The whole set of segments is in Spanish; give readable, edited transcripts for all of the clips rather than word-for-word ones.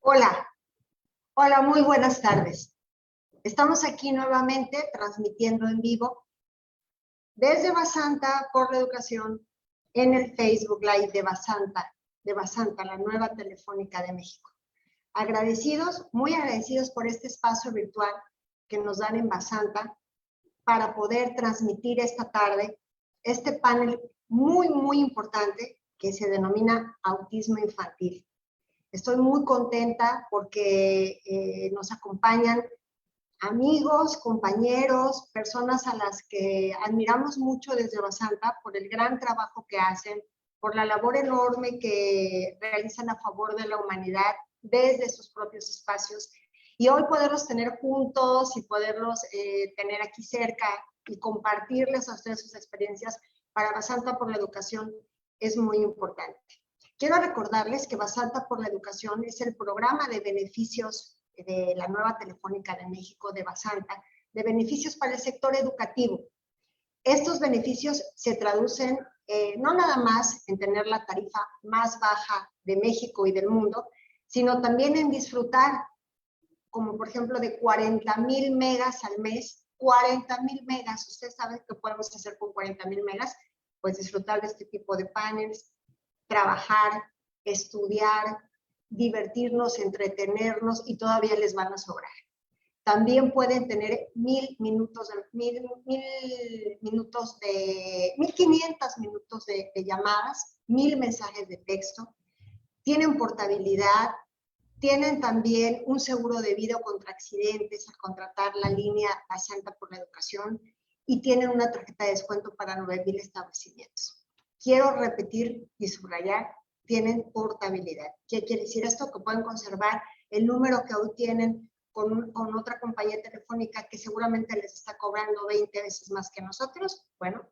Hola, hola, muy buenas tardes. Estamos aquí nuevamente transmitiendo en vivo desde Basanta por la Educación en el Facebook Live de Basanta, la nueva telefónica de México. Agradecidos, muy agradecidos por este espacio virtual que nos dan en Basanta para poder transmitir esta tarde este panel muy importante que se denomina autismo infantil. Estoy muy contenta porque nos acompañan amigos, compañeros, personas a las que admiramos mucho desde Basanta por el gran trabajo que hacen, por la labor enorme que realizan a favor de la humanidad desde sus propios espacios. Y hoy poderlos tener juntos y poderlos tener aquí cerca y compartirles a ustedes sus experiencias para Basanta por la Educación es muy importante. Quiero recordarles que Basanta por la Educación es el programa de beneficios de la nueva Telefónica de México de Basanta, de beneficios para el sector educativo. Estos beneficios se traducen no nada más en tener la tarifa más baja de México y del mundo, sino también en disfrutar, como por ejemplo de 40,000 megas al mes, 40,000 megas. Ustedes saben qué podemos hacer con 40,000 megas, pues disfrutar de este tipo de panels, trabajar, estudiar, divertirnos, entretenernos y todavía les van a sobrar. También pueden tener 1,500 minutos de llamadas, 1,000 mensajes de texto. Tienen portabilidad, tienen también un seguro de vida contra accidentes al contratar la línea Basanta por la Educación y tienen una tarjeta de descuento para 9,000 establecimientos. Quiero repetir y subrayar, tienen portabilidad. ¿Qué quiere decir esto? Que pueden conservar el número que hoy tienen con otra compañía telefónica que seguramente les está cobrando 20 veces más que nosotros. Bueno,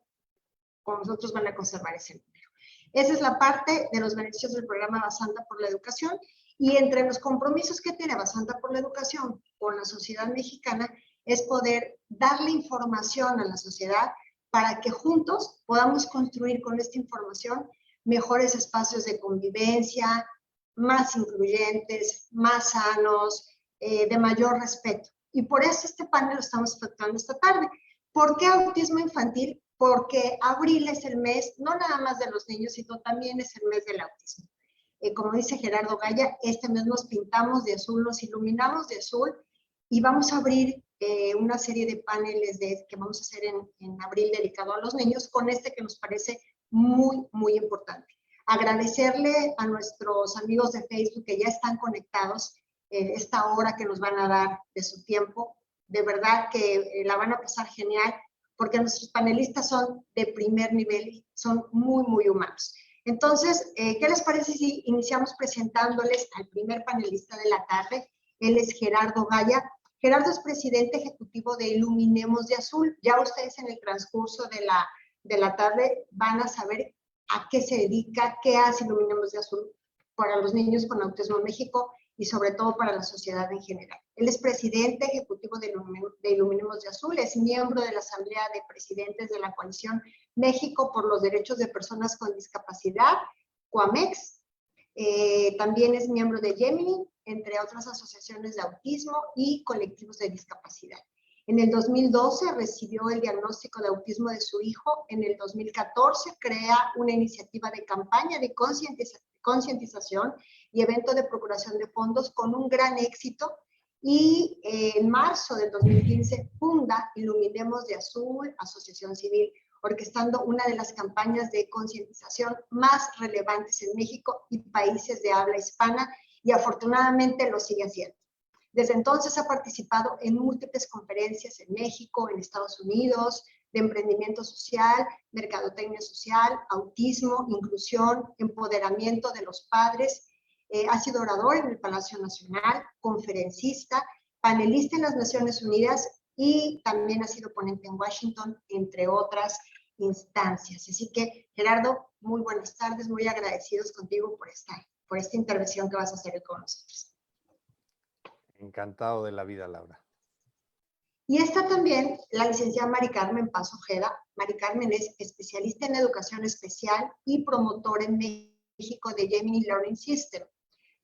con nosotros van a conservar ese número. Esa es la parte de los beneficios del programa Basanta por la Educación. Y entre los compromisos que tiene Basanta por la Educación con la sociedad mexicana es poder darle información a la sociedad para que juntos podamos construir con esta información mejores espacios de convivencia, más incluyentes, más sanos, de mayor respeto. Y por eso este panel lo estamos efectuando esta tarde. ¿Por qué autismo infantil? Porque abril es el mes, no nada más de los niños, sino también es el mes del autismo. Como dice Gerardo Gaya, este mes nos pintamos de azul, nos iluminamos de azul y vamos a abrir una serie de paneles que vamos a hacer en abril dedicado a los niños con este que nos parece muy importante. Agradecerle a nuestros amigos de Facebook que ya están conectados esta hora que nos van a dar de su tiempo. De verdad que la van a pasar genial porque nuestros panelistas son de primer nivel y son muy humanos. Entonces, ¿qué les parece si iniciamos presentándoles al primer panelista de la tarde? Él es Gerardo Gaya. Gerardo es presidente ejecutivo de Iluminemos de Azul. Ya ustedes en el transcurso de la tarde van a saber a qué se dedica, qué hace Iluminemos de Azul para los niños con autismo en México y sobre todo para la sociedad en general. Él es presidente ejecutivo de Iluminemos de Azul, es miembro de la Asamblea de Presidentes de la Coalición México por los Derechos de Personas con Discapacidad, COAMEX. También es miembro de Gemini, entre otras asociaciones de autismo y colectivos de discapacidad. En el 2012 recibió el diagnóstico de autismo de su hijo. En el 2014 crea una iniciativa de campaña de concientización y evento de procuración de fondos con un gran éxito. Y en marzo del 2015 funda Iluminemos de Azul, asociación civil, orquestando una de las campañas de concientización más relevantes en México y países de habla hispana, y afortunadamente lo sigue haciendo. Desde entonces ha participado en múltiples conferencias en México, en Estados Unidos, de emprendimiento social, mercadotecnia social, autismo, inclusión, empoderamiento de los padres. Ha sido orador en el Palacio Nacional, conferencista, panelista en las Naciones Unidas y también ha sido ponente en Washington, entre otras instancias. Así que, Gerardo, muy buenas tardes, muy agradecidos contigo por esta intervención que vas a hacer con nosotros. Encantado de la vida, Laura. Y está también la licenciada Mari Carmen Paz Ojeda. Mari Carmen es especialista en educación especial y promotora en México de Gemini Learning System.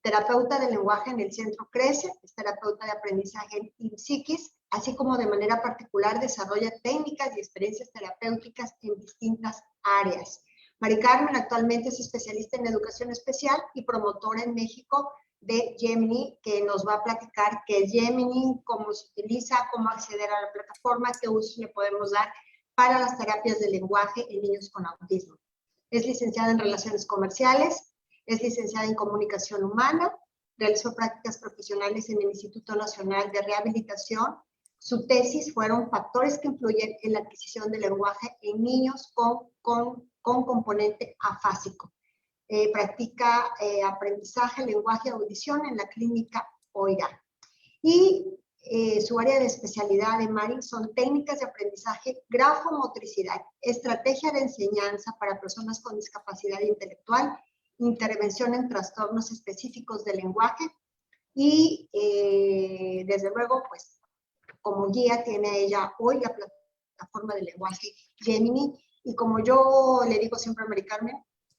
terapeuta de lenguaje en el Centro CRECE, es terapeuta de aprendizaje en IMSIKIS, así como de manera particular desarrolla técnicas y experiencias terapéuticas en distintas áreas. Mari Carmen actualmente es especialista en educación especial y promotora en México de Gemini, que nos va a platicar qué es Gemini, cómo se utiliza, cómo acceder a la plataforma, qué usos le podemos dar para las terapias de lenguaje en niños con autismo. Es licenciada en Relaciones Comerciales, es licenciada en Comunicación Humana, realizó prácticas profesionales en el Instituto Nacional de Rehabilitación. Su tesis fueron factores que influyen en la adquisición del lenguaje en niños con componente afásico. Practica aprendizaje, lenguaje y audición en la clínica OIRA. Y su área de especialidad de Mari son técnicas de aprendizaje, grafomotricidad, estrategia de enseñanza para personas con discapacidad intelectual, intervención en trastornos específicos del lenguaje y desde luego, pues, como guía tiene ella hoy la plataforma de lenguaje Gemini, y como yo le digo siempre a Mari Carmen,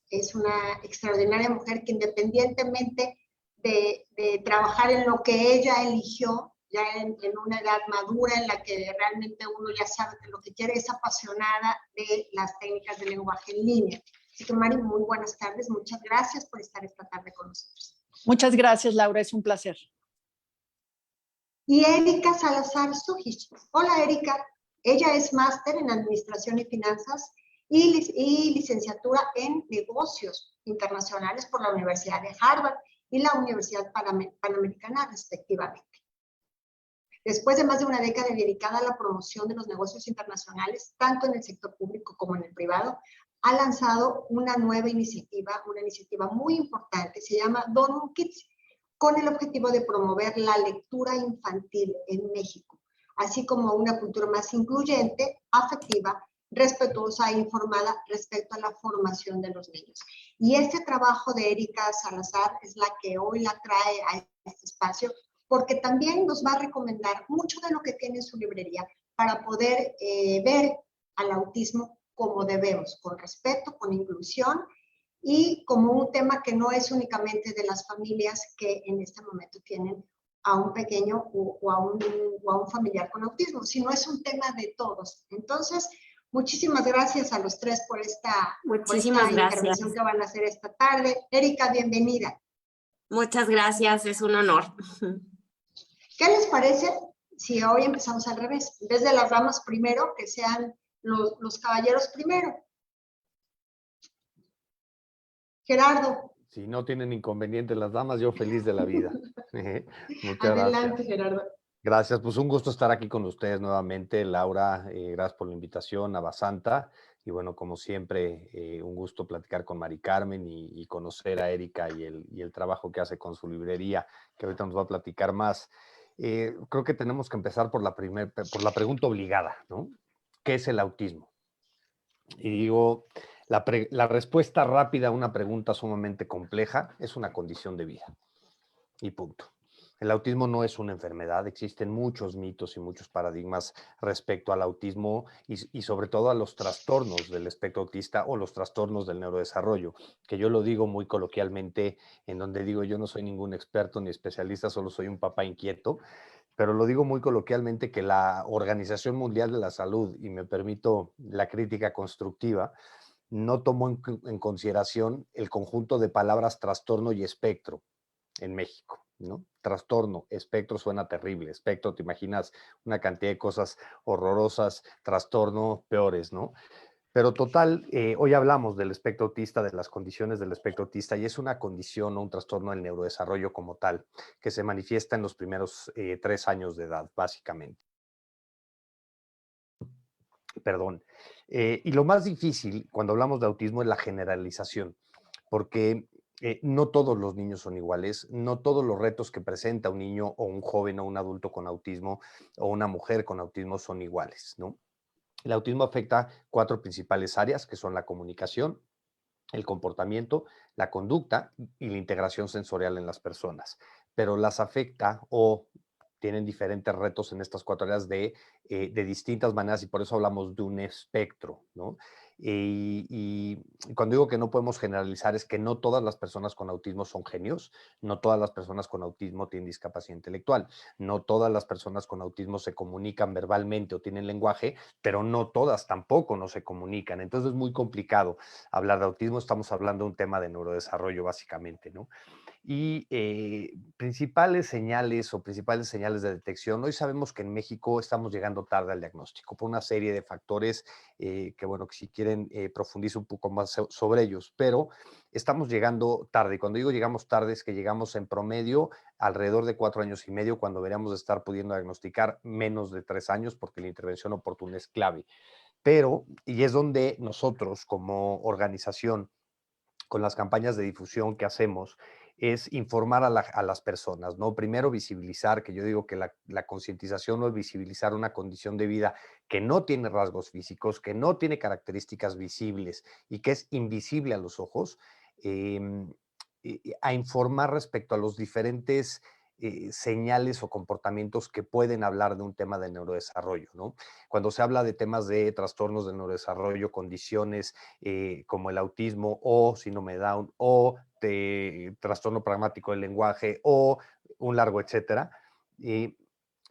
es una extraordinaria mujer que independientemente de trabajar en lo que ella eligió, ya en una edad madura en la que realmente uno ya sabe que lo que quiere es apasionada de las técnicas de lenguaje en línea. Así que Mari, muy buenas tardes, muchas gracias por estar esta tarde con nosotros. Muchas gracias, Laura, es un placer. Y Erika Salazar Sujich. Hola Erika, ella es máster en Administración y Finanzas y licenciatura en Negocios Internacionales por la Universidad de Harvard y la Universidad Panamericana respectivamente. Después de más de una década dedicada a la promoción de los negocios internacionales, tanto en el sector público como en el privado, ha lanzado una nueva iniciativa, una iniciativa muy importante, se llama Donum Kids, con el objetivo de promover la lectura infantil en México, así como una cultura más incluyente, afectiva, respetuosa e informada respecto a la formación de los niños. Y este trabajo de Erika Salazar es la que hoy la trae a este espacio, porque también nos va a recomendar mucho de lo que tiene en su librería para poder ver al autismo como debemos, con respeto, con inclusión y como un tema que no es únicamente de las familias que en este momento tienen a un pequeño o a un familiar con autismo, sino es un tema de todos. Entonces, muchísimas gracias a los tres por esta intervención que van a hacer esta tarde. Erika, bienvenida. Muchas gracias, es un honor. ¿Qué les parece si hoy empezamos al revés? En vez de las damas primero, que sean los caballeros primero. Gerardo. Si no tienen inconveniente las damas, yo feliz de la vida. Muchas Adelante, gracias. Gerardo. Gracias, pues un gusto estar aquí con ustedes nuevamente, Laura, gracias por la invitación a Basanta, y bueno, como siempre, un gusto platicar con Mari Carmen y conocer a Erika y el trabajo que hace con su librería, que ahorita nos va a platicar más. Creo que tenemos que empezar por la pregunta obligada, ¿no? ¿Qué es el autismo? Y digo, la respuesta rápida a una pregunta sumamente compleja es una condición de vida. Y punto. El autismo no es una enfermedad, existen muchos mitos y muchos paradigmas respecto al autismo y sobre todo a los trastornos del espectro autista o los trastornos del neurodesarrollo, que yo lo digo muy coloquialmente, en donde digo yo no soy ningún experto ni especialista, solo soy un papá inquieto, pero lo digo muy coloquialmente que la Organización Mundial de la Salud, y me permito la crítica constructiva, no tomó en consideración el conjunto de palabras trastorno y espectro en México, ¿no? Trastorno, espectro suena terrible, espectro, te imaginas una cantidad de cosas horrorosas, trastorno, peores, ¿no? Pero total, hoy hablamos del espectro autista, de las condiciones del espectro autista, y es una condición o un trastorno del neurodesarrollo como tal, que se manifiesta en los primeros 3 años de edad, básicamente. Perdón. Y lo más difícil cuando hablamos de autismo es la generalización, porque no todos los niños son iguales, no todos los retos que presenta un niño o un joven o un adulto con autismo o una mujer con autismo son iguales, ¿no? El autismo afecta 4 principales áreas, que son la comunicación, el comportamiento, la conducta y la integración sensorial en las personas, pero las afecta o tienen diferentes retos en estas 4 áreas de distintas maneras y por eso hablamos de un espectro, ¿no? Y cuando digo que no podemos generalizar es que no todas las personas con autismo son genios, no todas las personas con autismo tienen discapacidad intelectual, no todas las personas con autismo se comunican verbalmente o tienen lenguaje, pero no todas tampoco no se comunican. Entonces es muy complicado hablar de autismo, estamos hablando de un tema de neurodesarrollo básicamente, ¿no? Y principales señales de detección. Hoy sabemos que en México estamos llegando tarde al diagnóstico por una serie de factores que, bueno, que si quieren profundizo un poco más sobre ellos, pero estamos llegando tarde. Y cuando digo llegamos tarde es que llegamos en promedio alrededor de 4 años y medio, cuando deberíamos estar pudiendo diagnosticar menos de 3 años, porque la intervención oportuna es clave. Pero, y es donde nosotros como organización, con las campañas de difusión que hacemos, es informar a las personas, ¿no? Primero visibilizar, que yo digo que la concientización no es visibilizar una condición de vida que no tiene rasgos físicos, que no tiene características visibles y que es invisible a los ojos, eh, a informar respecto a los diferentes señales o comportamientos que pueden hablar de un tema de neurodesarrollo, ¿no? Cuando se habla de temas de trastornos de neurodesarrollo, condiciones como el autismo o síndrome de Down o trastorno pragmático del lenguaje o un largo etcétera, eh,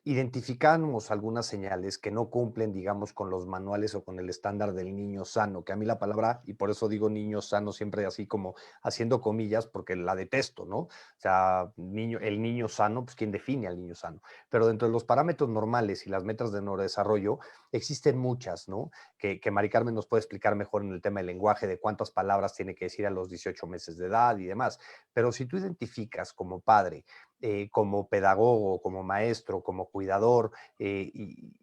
identificamos algunas señales que no cumplen, digamos, con los manuales o con el estándar del niño sano, que a mí la palabra, y por eso digo niño sano siempre así como haciendo comillas, porque la detesto, ¿no? O sea, el niño sano, pues ¿quién define al niño sano? Pero dentro de los parámetros normales y las metas de neurodesarrollo, existen muchas, ¿no? Que Mari Carmen nos puede explicar mejor en el tema del lenguaje, de cuántas palabras tiene que decir a los 18 meses de edad y demás. Pero si tú identificas como padre, como pedagogo, como maestro, como cuidador, y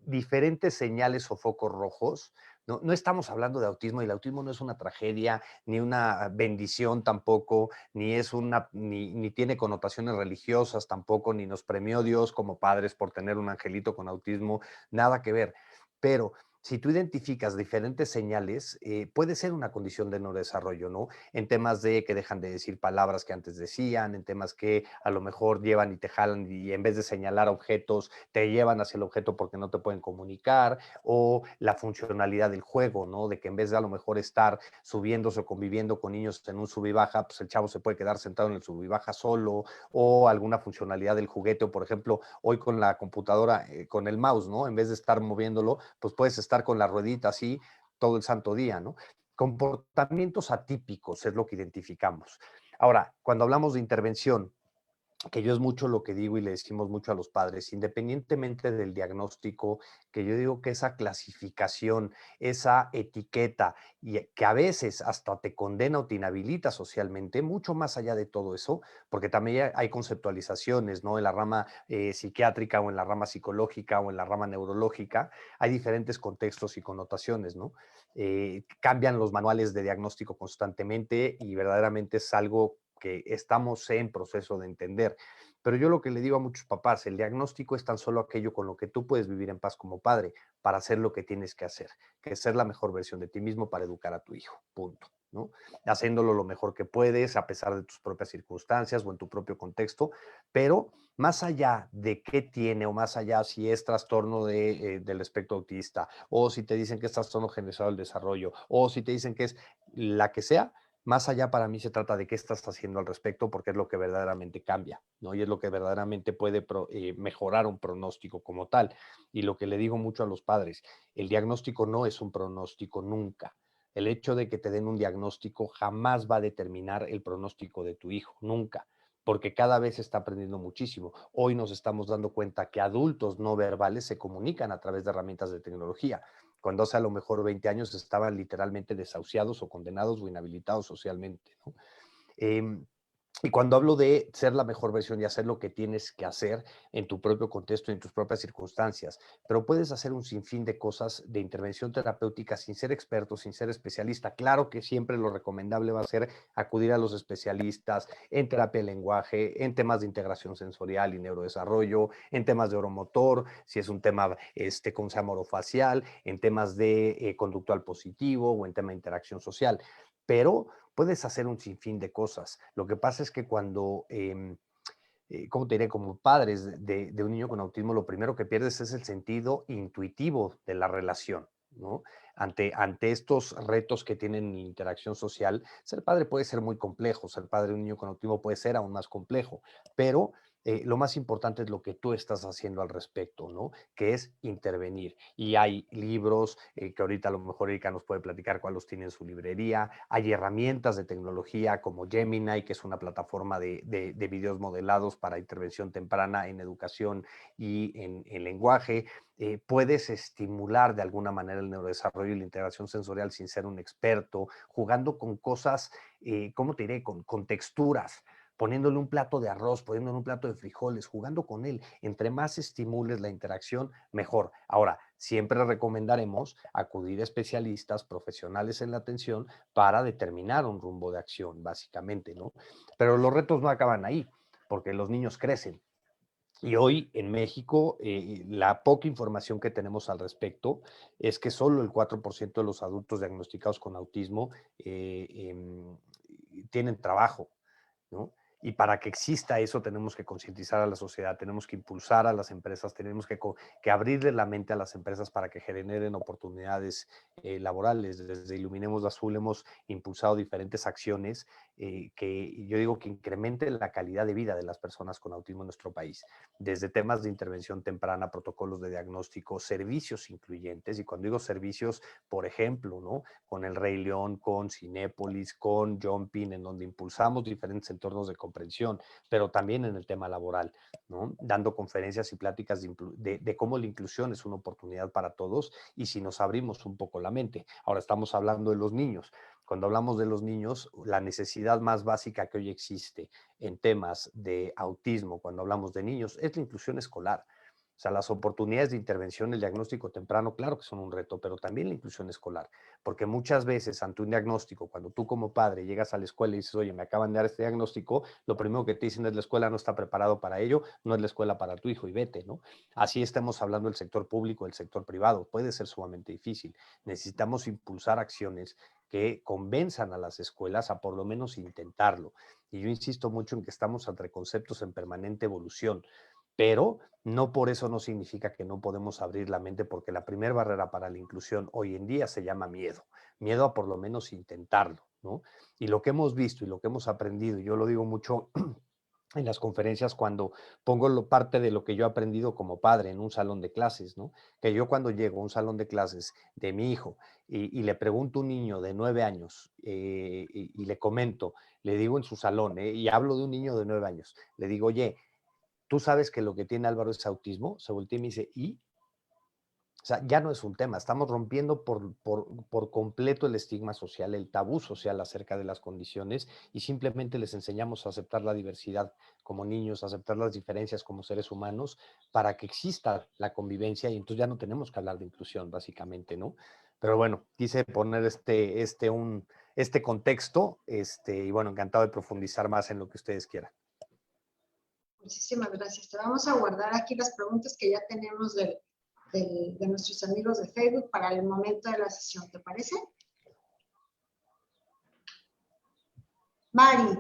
diferentes señales o focos rojos. No, no estamos hablando de autismo y el autismo no es una tragedia, ni una bendición tampoco, ni tiene connotaciones religiosas tampoco, ni nos premió Dios como padres por tener un angelito con autismo, nada que ver. Pero si tú identificas diferentes señales, puede ser una condición de neurodesarrollo, ¿no? En temas de que dejan de decir palabras que antes decían, en temas que a lo mejor llevan y te jalan y en vez de señalar objetos, te llevan hacia el objeto porque no te pueden comunicar, o la funcionalidad del juego, ¿no? De que en vez de a lo mejor estar subiéndose o conviviendo con niños en un sub y baja, pues el chavo se puede quedar sentado en el sub y baja solo, o alguna funcionalidad del juguete, o por ejemplo, hoy con la computadora, con el mouse, ¿no? En vez de estar moviéndolo, pues puedes estar con la ruedita así todo el santo día, ¿no? Comportamientos atípicos es lo que identificamos. Ahora, cuando hablamos de intervención, que yo es mucho lo que digo y le decimos mucho a los padres, independientemente del diagnóstico, que yo digo que esa clasificación, esa etiqueta, y que a veces hasta te condena o te inhabilita socialmente, mucho más allá de todo eso, porque también hay conceptualizaciones, ¿no? En la rama psiquiátrica o en la rama psicológica o en la rama neurológica, hay diferentes contextos y connotaciones, ¿no? Cambian los manuales de diagnóstico constantemente y verdaderamente es algo que estamos en proceso de entender. Pero yo lo que le digo a muchos papás, el diagnóstico es tan solo aquello con lo que tú puedes vivir en paz como padre para hacer lo que tienes que hacer, que es ser la mejor versión de ti mismo para educar a tu hijo, punto, ¿no? Haciéndolo lo mejor que puedes, a pesar de tus propias circunstancias o en tu propio contexto, pero más allá de qué tiene o más allá si es trastorno del espectro autista o si te dicen que es trastorno generalizado del desarrollo o si te dicen que es la que sea, más allá para mí se trata de qué estás haciendo al respecto, porque es lo que verdaderamente cambia, ¿no? Y es lo que verdaderamente puede mejorar un pronóstico como tal. Y lo que le digo mucho a los padres, el diagnóstico no es un pronóstico nunca. El hecho de que te den un diagnóstico jamás va a determinar el pronóstico de tu hijo, nunca, porque cada vez se está aprendiendo muchísimo. Hoy nos estamos dando cuenta que adultos no verbales se comunican a través de herramientas de tecnología cuando hace a lo mejor 20 años estaban literalmente desahuciados o condenados o inhabilitados socialmente, ¿no? Eh, y cuando hablo de ser la mejor versión y hacer lo que tienes que hacer en tu propio contexto, en tus propias circunstancias, pero puedes hacer un sinfín de cosas de intervención terapéutica sin ser experto, sin ser especialista. Claro que siempre lo recomendable va a ser acudir a los especialistas en terapia de lenguaje, en temas de integración sensorial y neurodesarrollo, en temas de oromotor, si es un tema con orofacial, en temas de conductual positivo o en tema de interacción social. Pero puedes hacer un sinfín de cosas. Lo que pasa es que cuando ¿cómo te diré? Como padres de un niño con autismo, lo primero que pierdes es el sentido intuitivo de la relación, ¿no? Ante estos retos que tienen en la interacción social, ser padre puede ser muy complejo, ser padre de un niño con autismo puede ser aún más complejo, pero lo más importante es lo que tú estás haciendo al respecto, ¿no? Que es intervenir. Y hay libros que ahorita a lo mejor Erika nos puede platicar cuáles tiene en su librería. Hay herramientas de tecnología como Gemini, que es una plataforma de videos modelados para intervención temprana en educación y en lenguaje. Puedes estimular de alguna manera el neurodesarrollo y la integración sensorial sin ser un experto, jugando con cosas, ¿cómo te diré? Con texturas, poniéndole un plato de arroz, poniéndole un plato de frijoles, jugando con él. Entre más estimules la interacción, mejor. Ahora, siempre recomendaremos acudir a especialistas profesionales en la atención para determinar un rumbo de acción, básicamente, ¿no? Pero los retos no acaban ahí, porque los niños crecen. Y hoy en México, la poca información que tenemos al respecto es que solo el 4% de los adultos diagnosticados con autismo tienen trabajo, ¿no? Y para que exista eso tenemos que concientizar a la sociedad, tenemos que impulsar a las empresas, tenemos que abrirle la mente a las empresas para que generen oportunidades laborales. Desde Iluminemos Azul hemos impulsado diferentes acciones que yo digo que incrementen la calidad de vida de las personas con autismo en nuestro país. Desde temas de intervención temprana, protocolos de diagnóstico, servicios incluyentes. Y cuando digo servicios, por ejemplo, ¿no? Con el Rey León, con Cinépolis, con Jumping, en donde impulsamos diferentes entornos de comprensión, pero también en el tema laboral, ¿no? Dando conferencias y pláticas de cómo la inclusión es una oportunidad para todos y si nos abrimos un poco la mente. Ahora estamos hablando de los niños. Cuando hablamos de los niños, la necesidad más básica que hoy existe en temas de autismo, cuando hablamos de niños, es la inclusión escolar. O sea, las oportunidades de intervención, el diagnóstico temprano, claro que son un reto, pero también la inclusión escolar, porque muchas veces ante un diagnóstico, cuando tú como padre llegas a la escuela y dices, oye, me acaban de dar este diagnóstico, lo primero que te dicen es la escuela no está preparado para ello, no es la escuela para tu hijo y vete, ¿no? Así estamos hablando del sector público, del sector privado, puede ser sumamente difícil. Necesitamos impulsar acciones que convenzan a las escuelas a por lo menos intentarlo. Y yo insisto mucho en que estamos ante conceptos en permanente evolución, pero no por eso no significa que no podemos abrir la mente, porque la primera barrera para la inclusión hoy en día se llama miedo, miedo a por lo menos intentarlo, ¿no? Y lo que hemos visto y lo que hemos aprendido, y yo lo digo mucho en las conferencias cuando pongo parte de lo que yo he aprendido como padre en un salón de clases, ¿no? Que yo cuando llego a un salón de clases de mi hijo y le pregunto a un niño de 9 años y le comento, le digo en su salón, y hablo de un niño de 9 años, le digo, oye, ¿tú sabes que lo que tiene Álvaro es autismo? Se voltea y me dice, ¿y? O sea, ya no es un tema, estamos rompiendo por completo el estigma social, el tabú social acerca de las condiciones y simplemente les enseñamos a aceptar la diversidad como niños, a aceptar las diferencias como seres humanos para que exista la convivencia y entonces ya no tenemos que hablar de inclusión, básicamente, ¿no? Pero bueno, quise poner este contexto y bueno, encantado de profundizar más en lo que ustedes quieran. Muchísimas gracias. Te vamos a guardar aquí las preguntas que ya tenemos de nuestros amigos de Facebook para el momento de la sesión. ¿Te parece? Mari.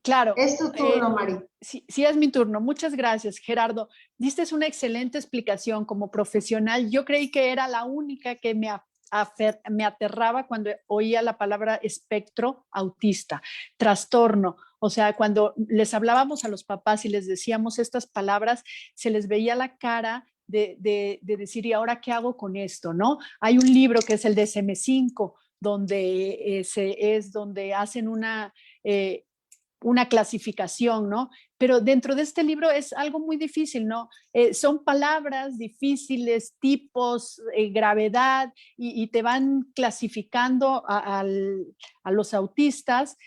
Claro. Es tu turno, Mari. Sí, es mi turno. Muchas gracias, Gerardo. Diste una excelente explicación como profesional. Yo creí que era la única que me aterraba cuando oía la palabra espectro autista, trastorno. O sea, cuando les hablábamos a los papás y les decíamos estas palabras, se les veía la cara de decir, ¿y ahora qué hago con esto? ¿No? Hay un libro que es el DSM-5, donde donde hacen una clasificación, ¿no? Pero dentro de este libro es algo muy difícil, ¿no? Son palabras difíciles, tipos, gravedad, y te van clasificando a los autistas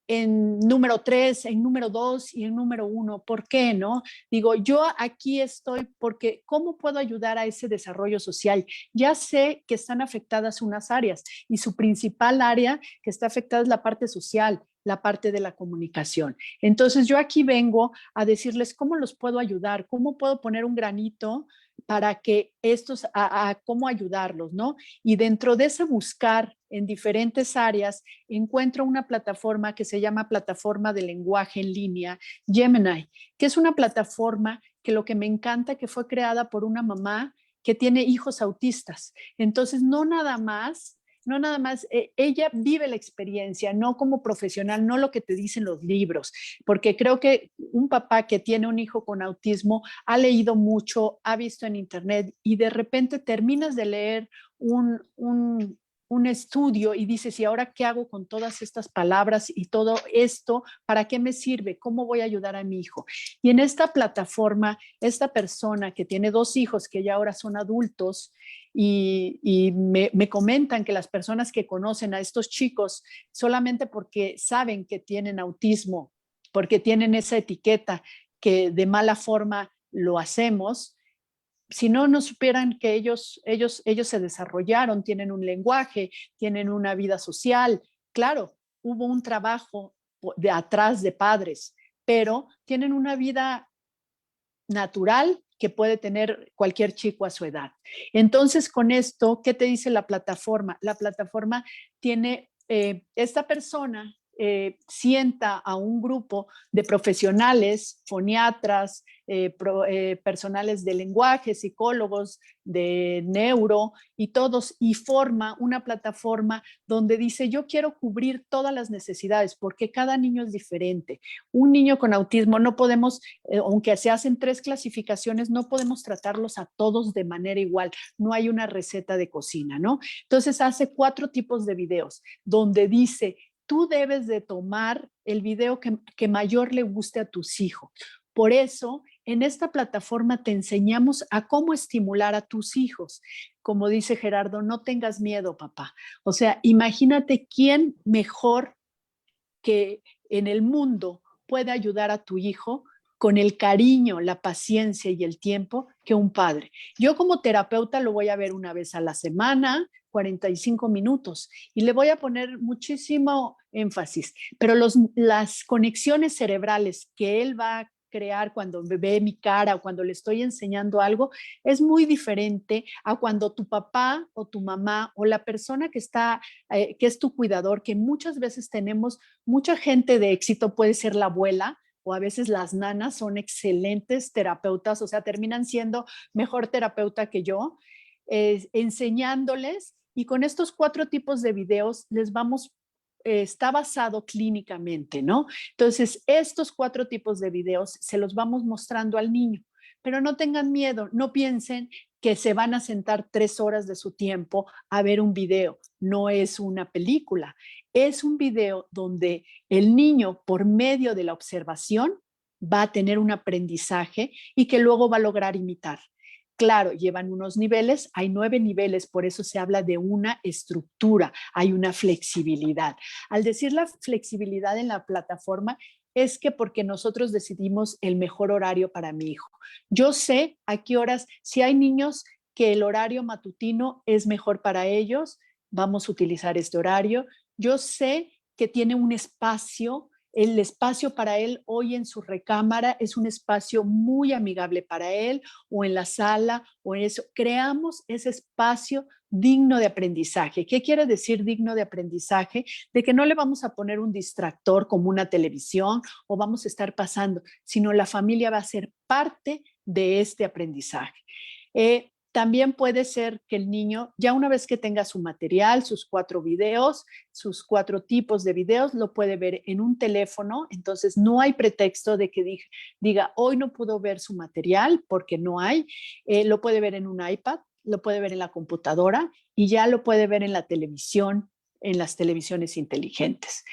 en número 3, en número 2 y en número 1. ¿Por qué, no? Digo, yo aquí estoy porque ¿cómo puedo ayudar a ese desarrollo social? Ya sé que están afectadas unas áreas y su principal área que está afectada es la parte social, la parte de la comunicación. Entonces yo aquí vengo a decirles cómo los puedo ayudar, cómo puedo poner un granito para que estos, a cómo ayudarlos, ¿no? Y dentro de ese buscar en diferentes áreas, encuentro una plataforma que se llama Plataforma de Lenguaje en Línea, Gemini, que es una plataforma que lo que me encanta que fue creada por una mamá que tiene hijos autistas. Entonces, no nada más, ella vive la experiencia, no como profesional, no lo que te dicen los libros, porque creo que un papá que tiene un hijo con autismo ha leído mucho, ha visto en internet y de repente terminas de leer un estudio y dices, ¿y ahora qué hago con todas estas palabras y todo esto? ¿Para qué me sirve? ¿Cómo voy a ayudar a mi hijo? Y en esta plataforma, esta persona que tiene 2 hijos que ya ahora son adultos y me comentan que las personas que conocen a estos chicos solamente porque saben que tienen autismo, porque tienen esa etiqueta que de mala forma lo hacemos, si no, no supieran que ellos se desarrollaron, tienen un lenguaje, tienen una vida social. Claro, hubo un trabajo de atrás de padres, pero tienen una vida natural que puede tener cualquier chico a su edad. Entonces, con esto, ¿qué te dice la plataforma? La plataforma tiene, esta persona sienta a un grupo de profesionales, foniatras, personales de lenguaje, psicólogos, de neuro y todos, y forma una plataforma donde dice, yo quiero cubrir todas las necesidades porque cada niño es diferente. Un niño con autismo no podemos, aunque se hacen 3 clasificaciones, no podemos tratarlos a todos de manera igual. No hay una receta de cocina, ¿no? Entonces hace 4 tipos de videos donde dice, tú debes de tomar el video que mayor le guste a tus hijos. Por eso, en esta plataforma te enseñamos a cómo estimular a tus hijos. Como dice Gerardo, no tengas miedo, papá. O sea, imagínate quién mejor que en el mundo puede ayudar a tu hijo con el cariño, la paciencia y el tiempo que un padre. Yo como terapeuta lo voy a ver una vez a la semana, 45 minutos, y le voy a poner muchísimo énfasis, pero las conexiones cerebrales que él va a crear cuando ve mi cara o cuando le estoy enseñando algo es muy diferente a cuando tu papá o tu mamá o la persona que está, que es tu cuidador, que muchas veces tenemos mucha gente de éxito, puede ser la abuela, o a veces las nanas son excelentes terapeutas, o sea, terminan siendo mejor terapeuta que yo, enseñándoles, y con estos 4 tipos de videos les vamos, está basado clínicamente, ¿no? Entonces, estos 4 tipos de videos se los vamos mostrando al niño, pero no tengan miedo, no piensen que se van a sentar 3 horas de su tiempo a ver un video, no es una película, es un video donde el niño, por medio de la observación, va a tener un aprendizaje y que luego va a lograr imitar. Claro, llevan unos niveles, hay 9 niveles, por eso se habla de una estructura, hay una flexibilidad. Al decir la flexibilidad en la plataforma, es que porque nosotros decidimos el mejor horario para mi hijo. Yo sé a qué horas, si hay niños que el horario matutino es mejor para ellos, vamos a utilizar este horario. Yo sé que tiene un espacio, el espacio para él hoy en su recámara es un espacio muy amigable para él, o en la sala, o en eso. Creamos ese espacio digno de aprendizaje. ¿Qué quiere decir digno de aprendizaje? De que no le vamos a poner un distractor como una televisión o vamos a estar pasando, sino la familia va a ser parte de este aprendizaje. También puede ser que el niño, ya una vez que tenga su material, sus 4 videos, sus 4 tipos de videos, lo puede ver en un teléfono. Entonces no hay pretexto de que diga, hoy no pudo ver su material porque no hay. Lo puede ver en un iPad, lo puede ver en la computadora y ya lo puede ver en la televisión, en las televisiones inteligentes.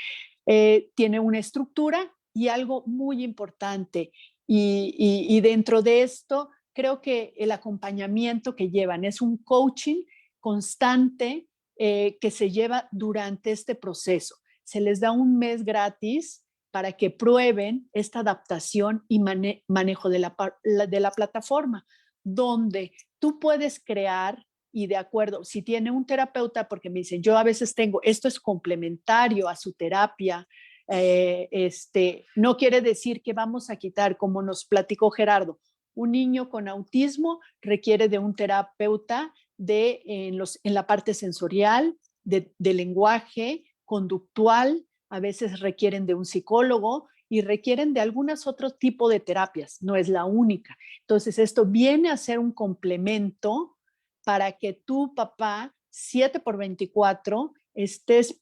Tiene una estructura y algo muy importante. Y dentro de esto, creo que el acompañamiento que llevan es un coaching constante que se lleva durante este proceso. Se les da un mes gratis para que prueben esta adaptación y manejo de la plataforma, donde tú puedes crear y de acuerdo, si tiene un terapeuta, porque me dicen, yo a veces tengo, esto es complementario a su terapia, no quiere decir que vamos a quitar, como nos platicó Gerardo, Un niño con autismo requiere de un terapeuta en la parte sensorial, de lenguaje, conductual, a veces requieren de un psicólogo y requieren de algunos otros tipos de terapias, no es la única. Entonces, esto viene a ser un complemento para que tu papá, 7x24, estés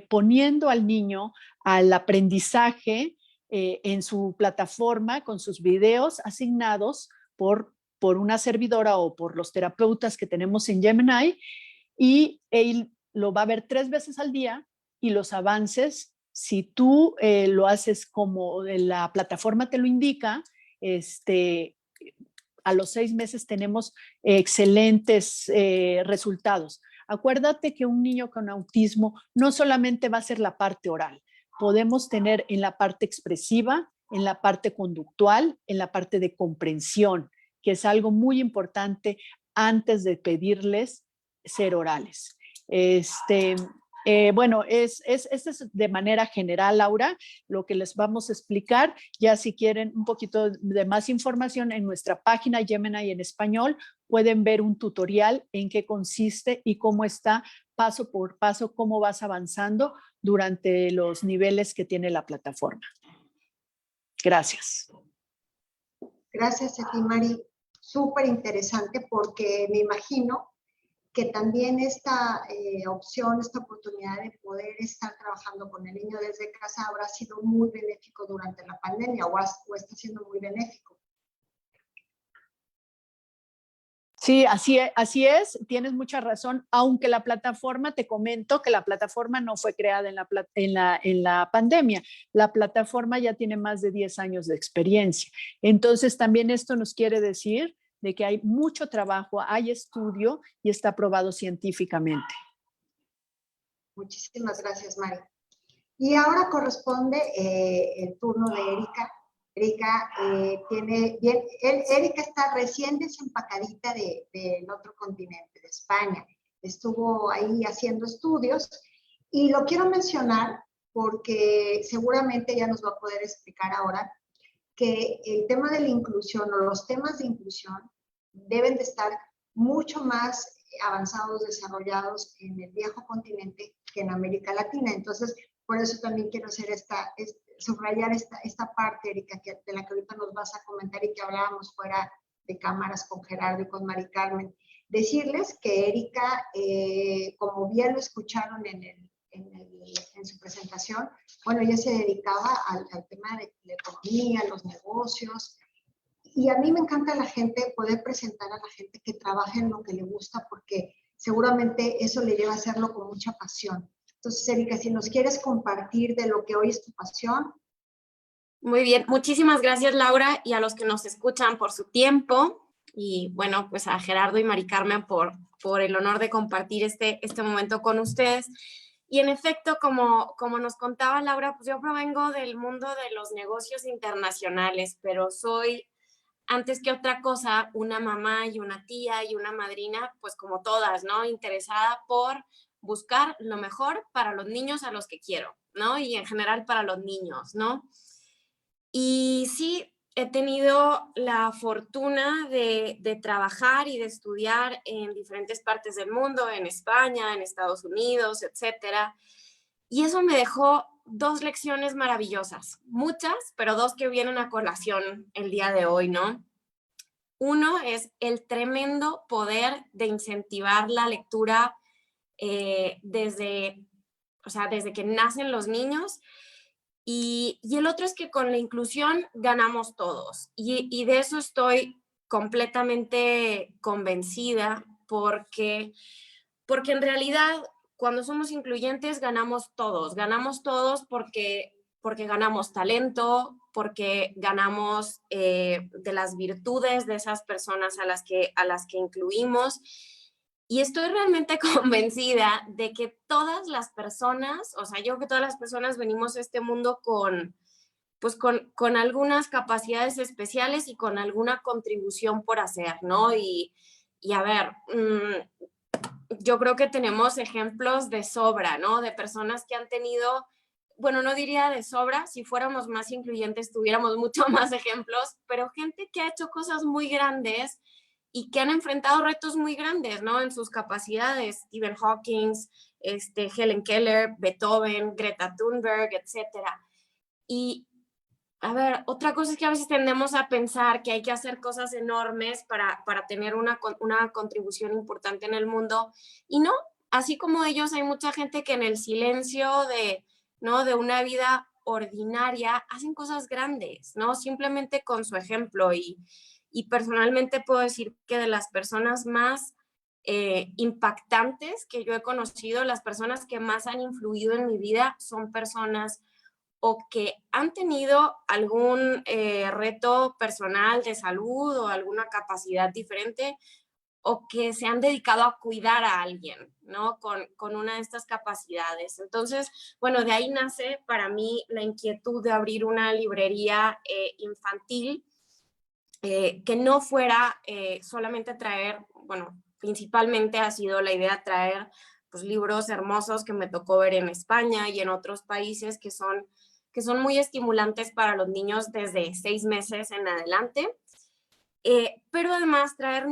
poniendo al niño al aprendizaje en su plataforma con sus videos asignados por una servidora o por los terapeutas que tenemos en Gemini, y él lo va a ver 3 veces al día, y los avances, si tú lo haces como la plataforma te lo indica, a los 6 meses tenemos excelentes resultados. Acuérdate que un niño con autismo no solamente va a ser la parte oral, podemos tener en la parte expresiva, en la parte conductual, en la parte de comprensión, que es algo muy importante antes de pedirles ser orales. Bueno, esto es de manera general, Laura, lo que les vamos a explicar. Ya si quieren un poquito de más información, en nuestra página Gemini en español pueden ver un tutorial en qué consiste y cómo está paso por paso, cómo vas avanzando durante los niveles que tiene la plataforma. Gracias. Gracias a ti, Mari. Súper interesante, porque me imagino que también esta opción, esta oportunidad de poder estar trabajando con el niño desde casa habrá sido muy benéfico durante la pandemia, o está siendo muy benéfico. Sí, así es, tienes mucha razón, aunque la plataforma, te comento que la plataforma no fue creada en la pandemia, la plataforma ya tiene más de 10 años de experiencia. Entonces, también esto nos quiere decir de que hay mucho trabajo, hay estudio y está probado científicamente. Muchísimas gracias, Mari. Y ahora corresponde el turno de Erika. Erika Erika está recién desempacadita del otro continente, de España. Estuvo ahí haciendo estudios y lo quiero mencionar porque seguramente ella nos va a poder explicar ahora que el tema de la inclusión o los temas de inclusión deben de estar mucho más avanzados, desarrollados en el viejo continente que en América Latina. Entonces, por eso también quiero hacer subrayar esta parte, Erika, de la que ahorita nos vas a comentar y que hablábamos fuera de cámaras con Gerardo y con Mari Carmen. Decirles que Erika, como bien lo escucharon en su presentación, bueno, ella se dedicaba al tema de la economía, los negocios, y a mí me encanta poder presentar a la gente que trabaja en lo que le gusta, porque seguramente eso le lleva a hacerlo con mucha pasión. Entonces, Erika, si nos quieres compartir de lo que hoy es tu pasión. Muy bien, muchísimas gracias, Laura, y a los que nos escuchan por su tiempo, y bueno, pues a Gerardo y Mari Carmen por el honor de compartir este momento con ustedes. Y en efecto, como nos contaba Laura, pues yo provengo del mundo de los negocios internacionales, pero soy, antes que otra cosa, una mamá y una tía y una madrina, pues como todas, ¿no? Interesada por buscar lo mejor para los niños a los que quiero, ¿no? Y en general para los niños, ¿no? Y sí, he tenido la fortuna de trabajar y de estudiar en diferentes partes del mundo, en España, en Estados Unidos, etcétera. Y eso me dejó 2 lecciones maravillosas, muchas, pero 2 que vienen a colación el día de hoy, ¿no? Uno es el tremendo poder de incentivar la lectura desde que nacen los niños. Y el otro es que con la inclusión ganamos todos. Y de eso estoy completamente convencida, porque en realidad cuando somos incluyentes ganamos todos porque ganamos talento, porque ganamos de las virtudes de esas personas a las que incluimos. Y estoy realmente convencida de que todas las personas, o sea, yo creo que todas las personas venimos a este mundo con algunas capacidades especiales y con alguna contribución por hacer, ¿no? Y a ver, yo creo que tenemos ejemplos de sobra, ¿no? De personas que han tenido bueno, no diría de sobra, si fuéramos más incluyentes tuviéramos mucho más ejemplos, pero gente que ha hecho cosas muy grandes y que han enfrentado retos muy grandes, ¿no? En sus capacidades, Stephen Hawking, Helen Keller, Beethoven, Greta Thunberg, etcétera. Y, a ver, otra cosa es que a veces tendemos a pensar que hay que hacer cosas enormes para tener una contribución importante en el mundo, y no, así como ellos, hay mucha gente que en el silencio ¿no? de una vida ordinaria hacen cosas grandes, ¿no? Simplemente con su ejemplo. Y personalmente puedo decir que de las personas más impactantes que yo he conocido, las personas que más han influido en mi vida son personas o que han tenido algún reto personal de salud o alguna capacidad diferente, o que se han dedicado a cuidar a alguien, ¿no? Con una de estas capacidades. Entonces, bueno, de ahí nace para mí la inquietud de abrir una librería infantil que no fuera solamente traer, bueno, principalmente ha sido la idea traer pues, libros hermosos que me tocó ver en España y en otros países que son muy estimulantes para los niños desde 6 meses en adelante. Pero además traer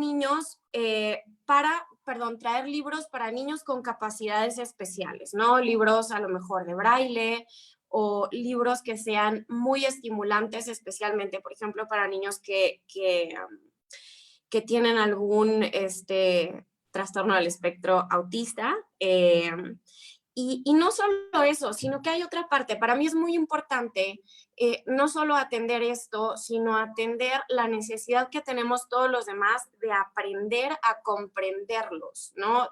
traer libros para niños con capacidades especiales, ¿no? Libros a lo mejor de braille o libros que sean muy estimulantes, especialmente, por ejemplo, para niños que tienen algún trastorno del espectro autista. Y no solo eso, sino que hay otra parte. Para mí es muy importante no solo atender esto, sino atender la necesidad que tenemos todos los demás de aprender a comprenderlos, ¿no?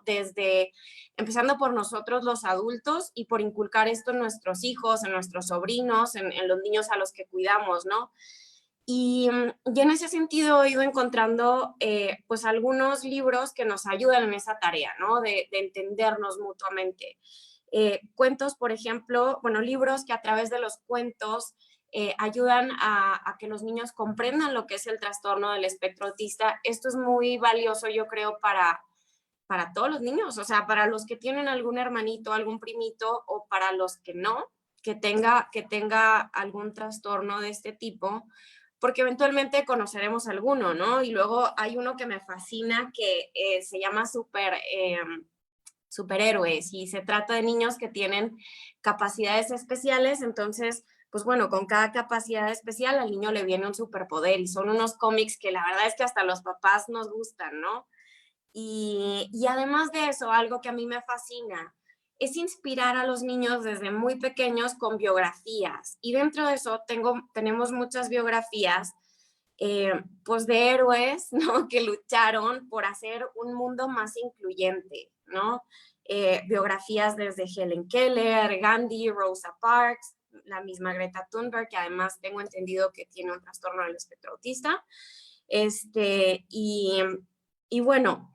Empezando por nosotros los adultos y por inculcar esto en nuestros hijos, en nuestros sobrinos, en los niños a los que cuidamos, ¿no? Y en ese sentido he ido encontrando pues algunos libros que nos ayudan en esa tarea, ¿no? De entendernos mutuamente. Cuentos, por ejemplo, bueno, libros que a través de los cuentos ayudan a que los niños comprendan lo que es el trastorno del espectro autista. Esto es muy valioso, yo creo, para todos los niños, o sea, para los que tienen algún hermanito, algún primito, o para los que no, que tenga algún trastorno de este tipo, porque eventualmente conoceremos alguno, ¿no? Y luego hay uno que me fascina que se llama Superhéroes, y se trata de niños que tienen capacidades especiales. Entonces, pues bueno, con cada capacidad especial al niño le viene un superpoder, y son unos cómics que la verdad es que hasta los papás nos gustan, ¿no? Y además de eso, algo que a mí me fascina es inspirar a los niños desde muy pequeños con biografías. Y dentro de eso tenemos muchas biografías pues de héroes, ¿no? Que lucharon por hacer un mundo más incluyente, ¿no? Biografías desde Helen Keller, Gandhi, Rosa Parks, la misma Greta Thunberg, que además tengo entendido que tiene un trastorno del espectro autista. Y bueno,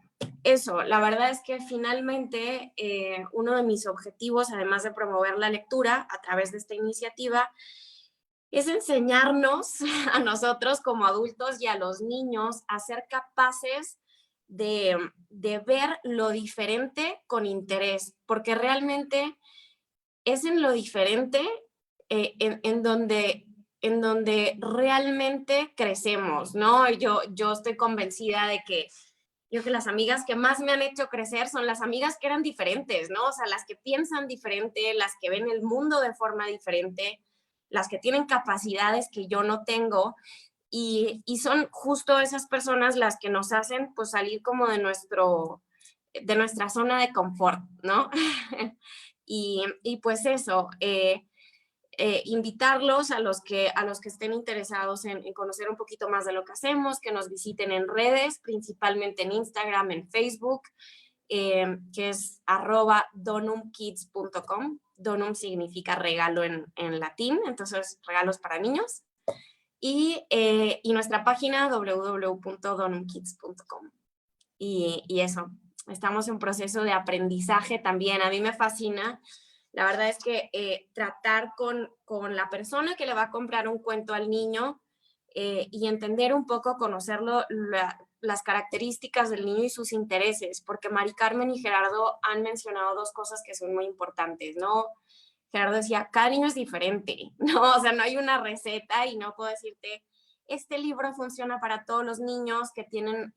eso, la verdad es que finalmente uno de mis objetivos, además de promover la lectura a través de esta iniciativa, es enseñarnos a nosotros como adultos y a los niños a ser capaces de ver lo diferente con interés, porque realmente es en lo diferente en donde realmente crecemos, ¿no? Yo estoy convencida de que las amigas que más me han hecho crecer son las amigas que eran diferentes, ¿no? O sea, las que piensan diferente, las que ven el mundo de forma diferente, las que tienen capacidades que yo no tengo, y son justo esas personas las que nos hacen pues salir como de nuestra zona de confort, ¿no? y pues eso, invitarlos a los que estén interesados en conocer un poquito más de lo que hacemos, que nos visiten en redes, principalmente en Instagram, en Facebook, que es @donumkids.com. Donum significa regalo en latín, entonces regalos para niños. Y nuestra página www.donumkids.com. Y eso, estamos en proceso de aprendizaje también. A mí me fascina. La verdad es que tratar con la persona que le va a comprar un cuento al niño y entender un poco, conocerlo, las características del niño y sus intereses, porque Mari Carmen y Gerardo han mencionado dos cosas que son muy importantes, ¿no? Gerardo decía, cada niño es diferente, ¿no? O sea, no hay una receta y no puedo decirte, este libro funciona para todos los niños que tienen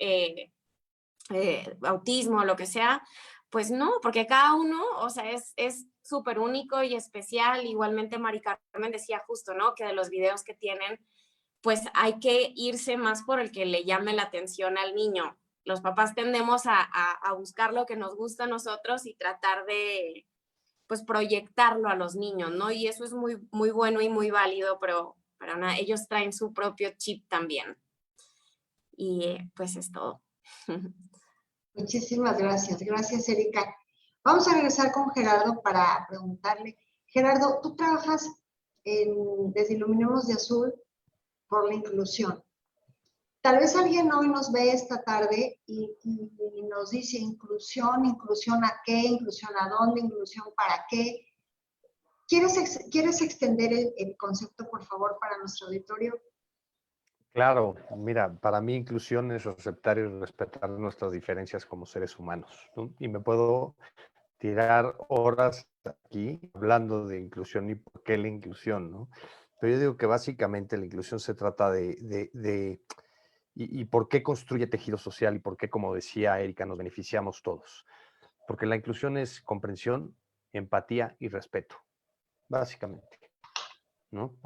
autismo o lo que sea. Pues no, porque cada uno, o sea, es súper único y especial. Igualmente Mari Carmen decía justo, ¿no? Que de los videos que tienen, pues hay que irse más por el que le llame la atención al niño. Los papás tendemos a buscar lo que nos gusta a nosotros y tratar de, pues, proyectarlo a los niños, ¿no? Y eso es muy, muy bueno y muy válido, pero nada, ellos traen su propio chip también. Y pues es todo. Muchísimas gracias. Gracias, Erika. Vamos a regresar con Gerardo para preguntarle. Gerardo, tú trabajas desde Iluminemos de Azul por la inclusión. Tal vez alguien hoy nos ve esta tarde y nos dice inclusión, inclusión a qué, inclusión a dónde, inclusión para qué. ¿Quieres extender el concepto, por favor, para nuestro auditorio? Claro, mira, para mí inclusión es aceptar y respetar nuestras diferencias como seres humanos, ¿no? Y me puedo tirar horas aquí hablando de inclusión y por qué la inclusión, ¿no? Pero yo digo que básicamente la inclusión se trata y por qué construye tejido social y por qué, como decía Erika, nos beneficiamos todos. Porque la inclusión es comprensión, empatía y respeto, básicamente. ¿No?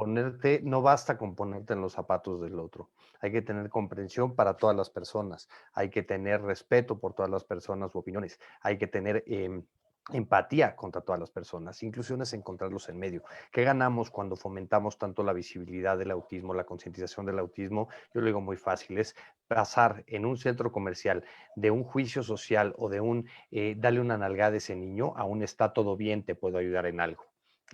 No basta con ponerte en los zapatos del otro. Hay que tener comprensión para todas las personas. Hay que tener respeto por todas las personas u opiniones. Hay que tener empatía contra todas las personas. Inclusión es encontrarlos en medio. ¿Qué ganamos cuando fomentamos tanto la visibilidad del autismo, la concientización del autismo? Yo lo digo muy fácil, es pasar en un centro comercial de un juicio social o de dale una nalgada a ese niño a un está todo bien, te puedo ayudar en algo.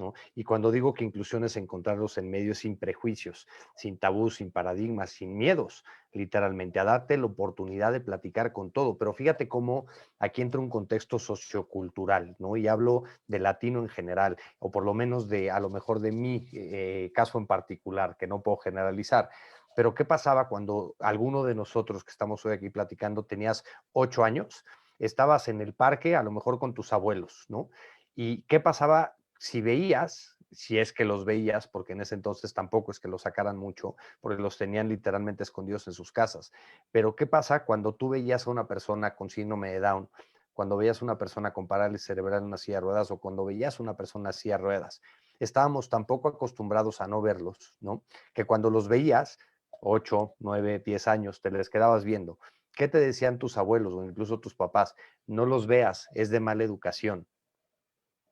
¿No? Y cuando digo que inclusión es encontrarlos en medio sin prejuicios, sin tabús, sin paradigmas, sin miedos, literalmente, a darte la oportunidad de platicar con todo. Pero fíjate cómo aquí entra un contexto sociocultural, ¿no? Y hablo de latino en general, o por lo menos a lo mejor de mi caso en particular, que no puedo generalizar. Pero ¿qué pasaba cuando alguno de nosotros que estamos hoy aquí platicando tenías 8 años? Estabas en el parque, a lo mejor con tus abuelos, ¿no? ¿Y qué pasaba si veías, si es que los veías, porque en ese entonces tampoco es que los sacaran mucho, porque los tenían literalmente escondidos en sus casas? Pero ¿qué pasa cuando tú veías a una persona con síndrome de Down, cuando veías a una persona con parálisis cerebral en una silla de ruedas o cuando veías a una persona en silla de ruedas? Estábamos tan poco acostumbrados a no verlos, ¿no? Que cuando los veías, 8, 9, 10 años, te les quedabas viendo. ¿Qué te decían tus abuelos o incluso tus papás? No los veas, es de mala educación.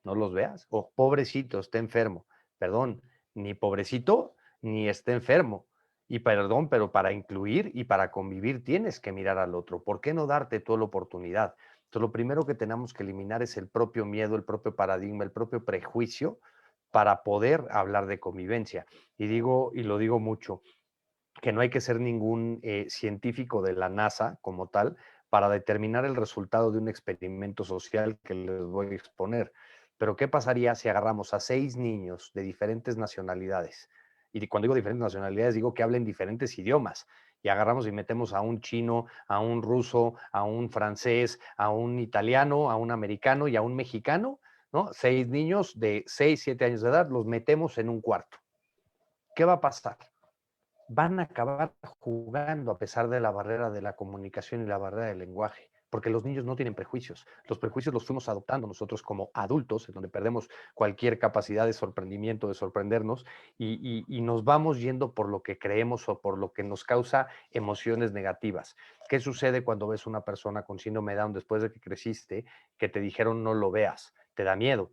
No los veas. O pobrecito, está enfermo. Perdón, ni pobrecito ni está enfermo. Y perdón, pero para incluir y para convivir tienes que mirar al otro. ¿Por qué no darte toda la oportunidad? Entonces, lo primero que tenemos que eliminar es el propio miedo, el propio paradigma, el propio prejuicio para poder hablar de convivencia. Y lo digo mucho, que no hay que ser ningún científico de la NASA como tal para determinar el resultado de un experimento social que les voy a exponer. Pero ¿qué pasaría si agarramos a 6 niños de diferentes nacionalidades? Y cuando digo diferentes nacionalidades, digo que hablen diferentes idiomas. Y agarramos y metemos a un chino, a un ruso, a un francés, a un italiano, a un americano y a un mexicano, ¿no? 6 niños de 6, 7 años de edad, los metemos en un cuarto. ¿Qué va a pasar? Van a acabar jugando a pesar de la barrera de la comunicación y la barrera del lenguaje, porque los niños no tienen prejuicios. Los prejuicios los fuimos adoptando nosotros como adultos, en donde perdemos cualquier capacidad de sorprendimiento, de sorprendernos, y nos vamos yendo por lo que creemos o por lo que nos causa emociones negativas. ¿Qué sucede cuando ves una persona con síndrome de Down después de que creciste, que te dijeron no lo veas? Te da miedo,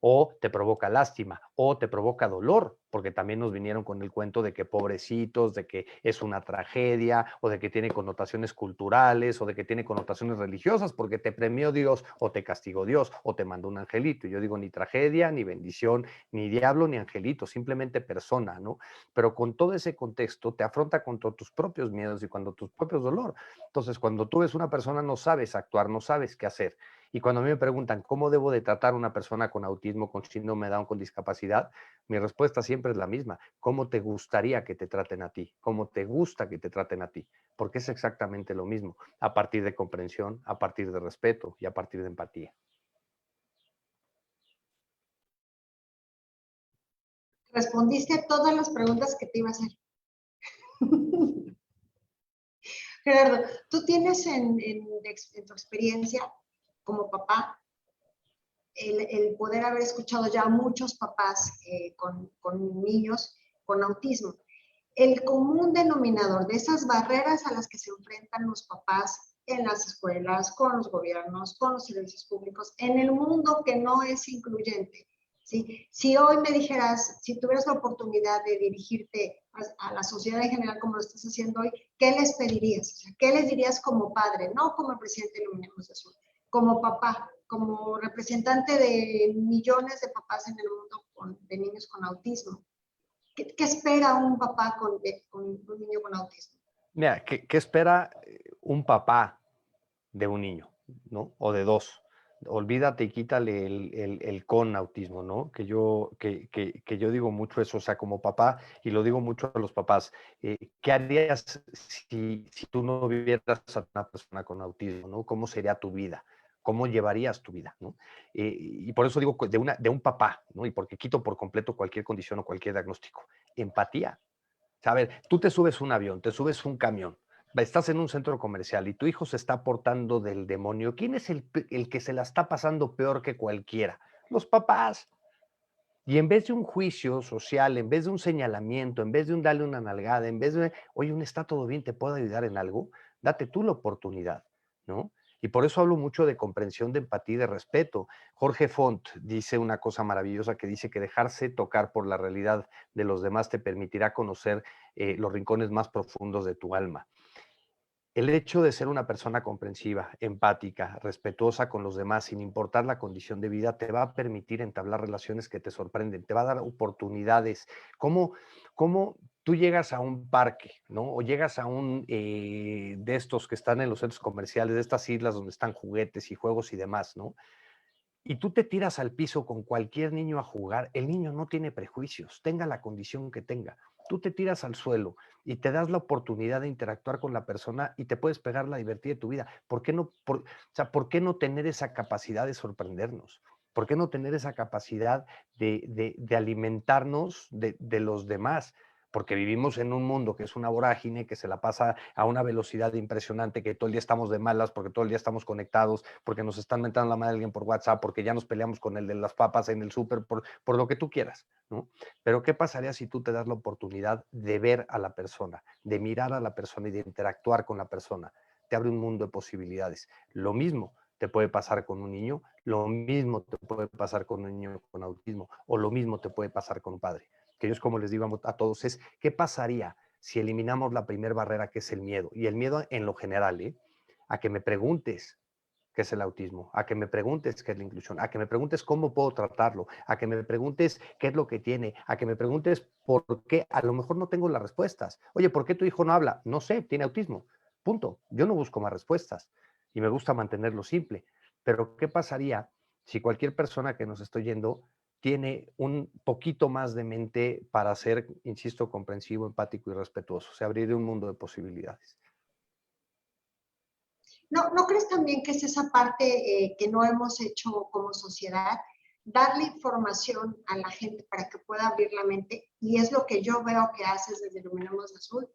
o te provoca lástima, o te provoca dolor, porque también nos vinieron con el cuento de que pobrecitos, de que es una tragedia, o de que tiene connotaciones culturales, o de que tiene connotaciones religiosas, porque te premió Dios, o te castigó Dios, o te mandó un angelito. Y yo digo, ni tragedia, ni bendición, ni diablo, ni angelito, simplemente persona, ¿no? Pero con todo ese contexto te afronta contra tus propios miedos y cuando tus propios dolor. Entonces, cuando tú ves una persona, no sabes actuar, no sabes qué hacer. Y cuando a mí me preguntan cómo debo de tratar a una persona con autismo, con síndrome de Down, con discapacidad, mi respuesta siempre es la misma. ¿Cómo te gustaría que te traten a ti? ¿Cómo te gusta que te traten a ti? Porque es exactamente lo mismo, a partir de comprensión, a partir de respeto y a partir de empatía. respondiste a todas las preguntas que te iba a hacer. Gerardo, tú tienes en tu experiencia como papá el poder haber escuchado ya a muchos papás con niños con autismo. El común denominador de esas barreras a las que se enfrentan los papás en las escuelas, con los gobiernos, con los servicios públicos, en el mundo que no es incluyente. ¿Sí? Si hoy me dijeras, si tuvieras la oportunidad de dirigirte a la sociedad en general como lo estás haciendo hoy, ¿qué les pedirías? O sea, ¿qué les dirías como padre? No como el presidente de Iluminemos de Azul, como papá, como representante de millones de papás en el mundo de niños con autismo. ¿Qué espera un papá con un niño con autismo? Mira, ¿qué espera un papá de un niño, ¿no? O de dos. Olvídate y quítale el con autismo, ¿no? Que yo digo mucho eso, o sea, como papá, y lo digo mucho a los papás, ¿qué harías si tú no vivieras a una persona con autismo, ¿no? ¿Cómo sería tu vida? ¿Cómo llevarías tu vida, ¿no? Y por eso digo de un papá, ¿no? Y porque quito por completo cualquier condición o cualquier diagnóstico. Empatía. O sea, a ver, tú te subes un avión, te subes un camión, estás en un centro comercial y tu hijo se está portando del demonio. ¿Quién es el que se la está pasando peor que cualquiera? Los papás. Y en vez de un juicio social, en vez de un señalamiento, en vez de un darle una nalgada, en vez de, oye, está todo bien, ¿te puedo ayudar en algo? Date tú la oportunidad, ¿no? Y por eso hablo mucho de comprensión, de empatía y de respeto. Jorge Font dice una cosa maravillosa que dice que dejarse tocar por la realidad de los demás te permitirá conocer los rincones más profundos de tu alma. El hecho de ser una persona comprensiva, empática, respetuosa con los demás, sin importar la condición de vida, te va a permitir entablar relaciones que te sorprenden, te va a dar oportunidades. ¿Cómo tú llegas a un parque, ¿no? O llegas a un de estos que están en los centros comerciales, de estas islas donde están juguetes y juegos y demás, ¿no? Y tú te tiras al piso con cualquier niño a jugar, el niño no tiene prejuicios, tenga la condición que tenga. Tú te tiras al suelo y te das la oportunidad de interactuar con la persona y te puedes pegar la divertida de tu vida. ¿Por qué no, ¿por qué no tener esa capacidad de sorprendernos? ¿Por qué no tener esa capacidad de alimentarnos de los demás? Porque vivimos en un mundo que es una vorágine, que se la pasa a una velocidad impresionante, que todo el día estamos de malas, porque todo el día estamos conectados, porque nos están mentando la madre alguien por WhatsApp, porque ya nos peleamos con el de las papas en el súper, por lo que tú quieras, ¿no? Pero ¿qué pasaría si tú te das la oportunidad de ver a la persona, de mirar a la persona y de interactuar con la persona? Te abre un mundo de posibilidades. Lo mismo te puede pasar con un niño, lo mismo te puede pasar con un niño con autismo, o lo mismo te puede pasar con un padre. Que yo es como les digo a todos, es ¿qué pasaría si eliminamos la primera barrera que es el miedo? Y el miedo en lo general, a que me preguntes qué es el autismo, a que me preguntes qué es la inclusión, a que me preguntes cómo puedo tratarlo, a que me preguntes qué es lo que tiene, a que me preguntes por qué, a lo mejor no tengo las respuestas. Oye, ¿por qué tu hijo no habla? No sé, tiene autismo. Punto. Yo no busco más respuestas y me gusta mantenerlo simple. Pero ¿qué pasaría si cualquier persona que nos esté oyendo tiene un poquito más de mente para ser, insisto, comprensivo, empático y respetuoso? Se abriría un mundo de posibilidades. ¿No crees también que es esa parte que no hemos hecho como sociedad? Darle información a la gente para que pueda abrir la mente, y es lo que yo veo que haces desde Iluminemos de Azul.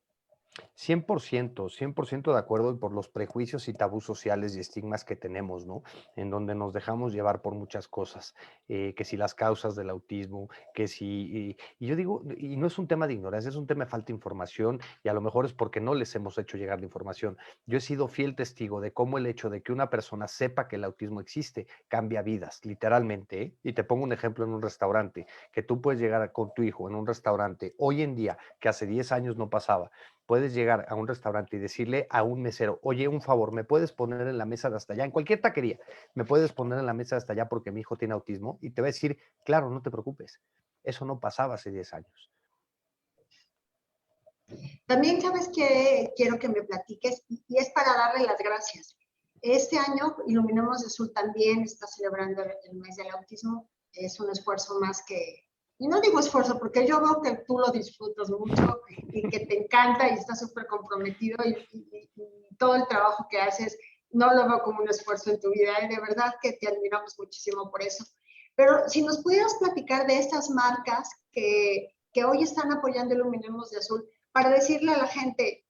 100% de acuerdo, y por los prejuicios y tabús sociales y estigmas que tenemos, ¿no? En donde nos dejamos llevar por muchas cosas, que si las causas del autismo, que si, y yo digo, y no es un tema de ignorancia, es un tema de falta de información, y a lo mejor es porque no les hemos hecho llegar la información. Yo he sido fiel testigo de cómo el hecho de que una persona sepa que el autismo existe cambia vidas, literalmente, ¿eh? Y te pongo un ejemplo en un restaurante, que tú puedes llegar con tu hijo en un restaurante hoy en día, que hace 10 años no pasaba. Puedes llegar a un restaurante y decirle a un mesero, oye, un favor, ¿me puedes poner en la mesa de hasta allá? En cualquier taquería, ¿me puedes poner en la mesa de hasta allá porque mi hijo tiene autismo? Y te va a decir, claro, no te preocupes. Eso no pasaba hace 10 años. También sabes que quiero que me platiques, y es para darle las gracias. Este año Iluminemos de Azul también está celebrando el mes del autismo. Es un esfuerzo más que, y no digo esfuerzo porque yo veo que tú lo disfrutas mucho y que te encanta y estás súper comprometido, y todo el trabajo que haces no lo veo como un esfuerzo en tu vida, y de verdad que te admiramos muchísimo por eso. Pero si nos pudieras platicar de estas marcas que hoy están apoyando Iluminemos de Azul, para decirle a la gente,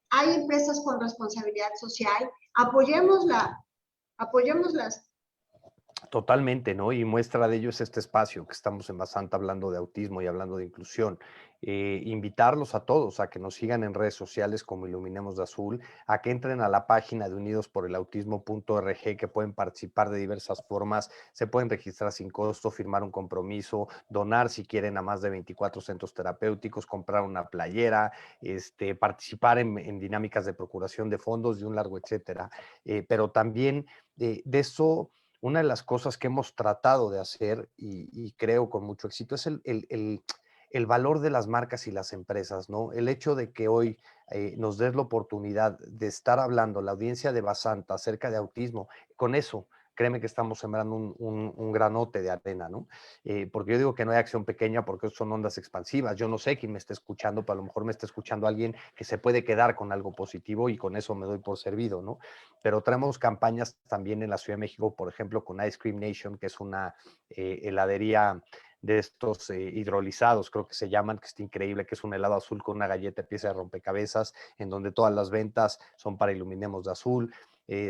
hay empresas con responsabilidad social, apoyémoslas. Totalmente, ¿no? Y muestra de ello es este espacio que estamos en Basanta hablando de autismo y hablando de inclusión. Invitarlos a todos a que nos sigan en redes sociales como Iluminemos de Azul, a que entren a la página de unidosporelautismo.org, que pueden participar de diversas formas, se pueden registrar sin costo, firmar un compromiso, donar si quieren a más de 24 centros terapéuticos, comprar una playera, participar en dinámicas de procuración de fondos y un largo etcétera. Pero también de eso... Una de las cosas que hemos tratado de hacer y creo con mucho éxito es el valor de las marcas y las empresas, ¿no? El hecho de que hoy nos des la oportunidad de estar hablando, la audiencia de Basanta acerca de autismo, con eso, créeme que estamos sembrando un granote de arena, ¿no? Porque yo digo que no hay acción pequeña porque son ondas expansivas. Yo no sé quién me está escuchando, pero a lo mejor me está escuchando alguien que se puede quedar con algo positivo y con eso me doy por servido, ¿no? Pero traemos campañas también en la Ciudad de México, por ejemplo, con Ice Cream Nation, que es una heladería de estos hidrolizados, creo que se llaman, que está increíble, que es un helado azul con una galleta pieza de rompecabezas, en donde todas las ventas son para Iluminemos de Azul.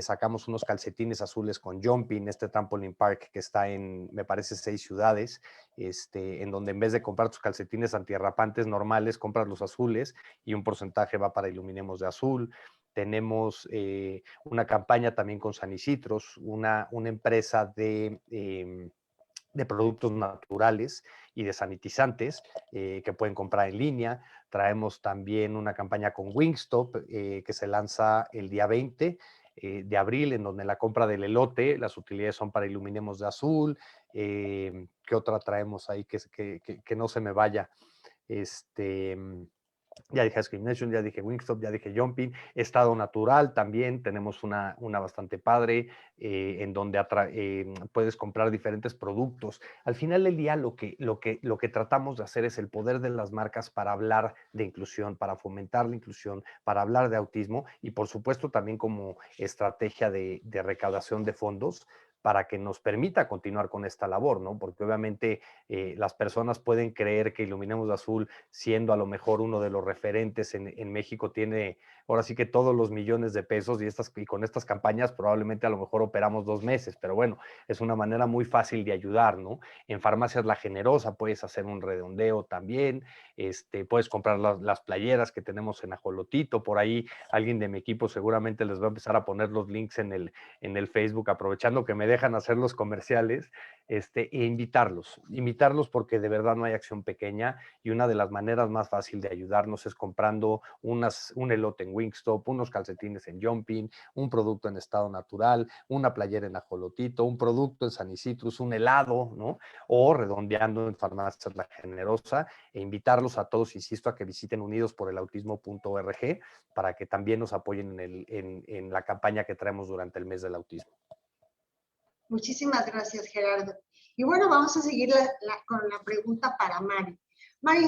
Sacamos unos calcetines azules con Jumping, este trampoline park que está en, me parece, 6 ciudades, en donde en vez de comprar tus calcetines antierrapantes normales, compras los azules y un porcentaje va para Iluminemos de Azul. Tenemos una campaña también con San Isidros, una empresa de productos naturales y de sanitizantes que pueden comprar en línea. Traemos también una campaña con Wingstop que se lanza el día 20 de abril, en donde la compra del elote, las utilidades son para Iluminemos de Azul. ¿Qué otra traemos ahí que no se me vaya? Ya dije Ice Cream Nation, ya dije Wingstop, ya dije Jumping, Estado Natural también, tenemos una bastante padre en donde puedes comprar diferentes productos. Al final del día lo que tratamos de hacer es el poder de las marcas para hablar de inclusión, para fomentar la inclusión, para hablar de autismo y por supuesto también como estrategia de recaudación de fondos para que nos permita continuar con esta labor, ¿no? Porque obviamente las personas pueden creer que Iluminemos de Azul, siendo a lo mejor uno de los referentes en México, tiene ahora sí que todos los millones de pesos y con estas campañas probablemente a lo mejor operamos 2 meses, pero bueno, es una manera muy fácil de ayudar, ¿no? En Farmacias La Generosa puedes hacer un redondeo también, puedes comprar las playeras que tenemos en Ajolotito, por ahí alguien de mi equipo seguramente les va a empezar a poner los links en el Facebook, aprovechando que me dejan hacer los comerciales, e invitarlos porque de verdad no hay acción pequeña y una de las maneras más fácil de ayudarnos es comprando un elote en Wingstop, unos calcetines en Jumping, un producto en Estado Natural, una playera en Ajolotito, un producto en San Isidro, un helado, ¿no? O redondeando en Farmacias La Generosa e invitarlos a todos, insisto, a que visiten unidosporelautismo.org para que también nos apoyen en la campaña que traemos durante el mes del autismo. Muchísimas gracias, Gerardo. Y bueno, vamos a seguir con la pregunta para Mari. Mari,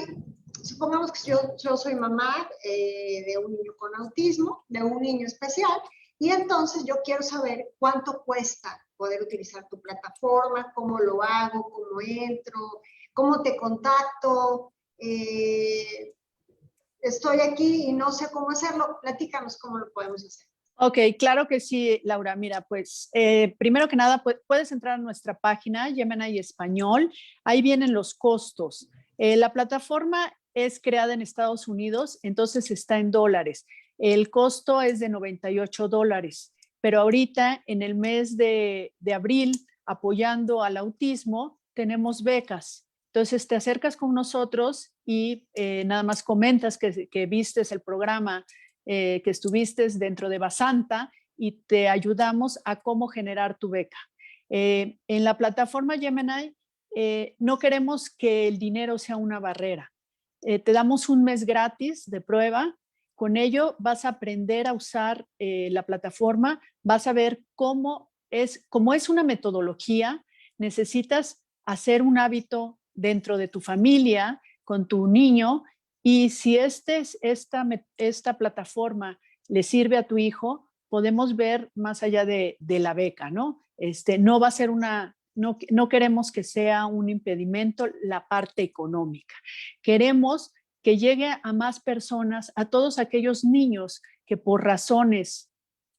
supongamos que yo soy mamá de un niño con autismo, de un niño especial, y entonces yo quiero saber cuánto cuesta poder utilizar tu plataforma, cómo lo hago, cómo entro, cómo te contacto. Estoy aquí y no sé cómo hacerlo. Platícanos cómo lo podemos hacer. Ok, claro que sí, Laura. Mira, pues primero que nada puedes entrar a nuestra página, Gemini Español. Ahí vienen los costos. La plataforma es creada en Estados Unidos, entonces está en dólares. El costo es de $98, pero ahorita en el mes de abril, apoyando al autismo, tenemos becas. Entonces te acercas con nosotros y nada más comentas que vistes el programa, que estuviste dentro de Basanta y te ayudamos a cómo generar tu beca. En la plataforma Gemini no queremos que el dinero sea una barrera. Te damos un mes gratis de prueba. Con ello vas a aprender a usar la plataforma, vas a ver cómo es una metodología, necesitas hacer un hábito dentro de tu familia, con tu niño, y si esta plataforma le sirve a tu hijo, podemos ver más allá de la beca, ¿no? No va a ser una no queremos que sea un impedimento la parte económica. Queremos que llegue a más personas, a todos aquellos niños que por razones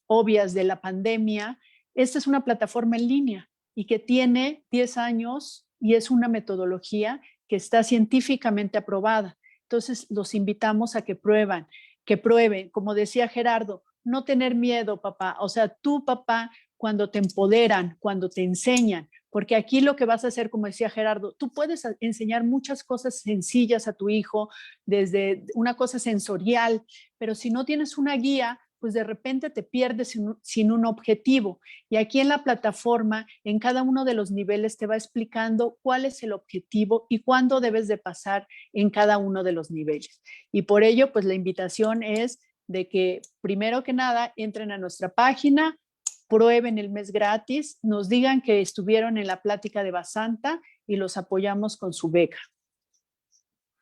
obvias de la pandemia, esta es una plataforma en línea y que tiene 10 años y es una metodología que está científicamente aprobada. Entonces, los invitamos a que prueben, como decía Gerardo, no tener miedo, papá. O sea, tú, papá, cuando te empoderan, cuando te enseñan, porque aquí lo que vas a hacer, como decía Gerardo, tú puedes enseñar muchas cosas sencillas a tu hijo, desde una cosa sensorial, pero si no tienes una guía, pues de repente te pierdes sin un objetivo. Y aquí en la plataforma, en cada uno de los niveles te va explicando cuál es el objetivo y cuándo debes de pasar en cada uno de los niveles. Y por ello, pues la invitación es de que primero que nada entren a nuestra página, prueben el mes gratis, nos digan que estuvieron en la plática de Basanta y los apoyamos con su beca.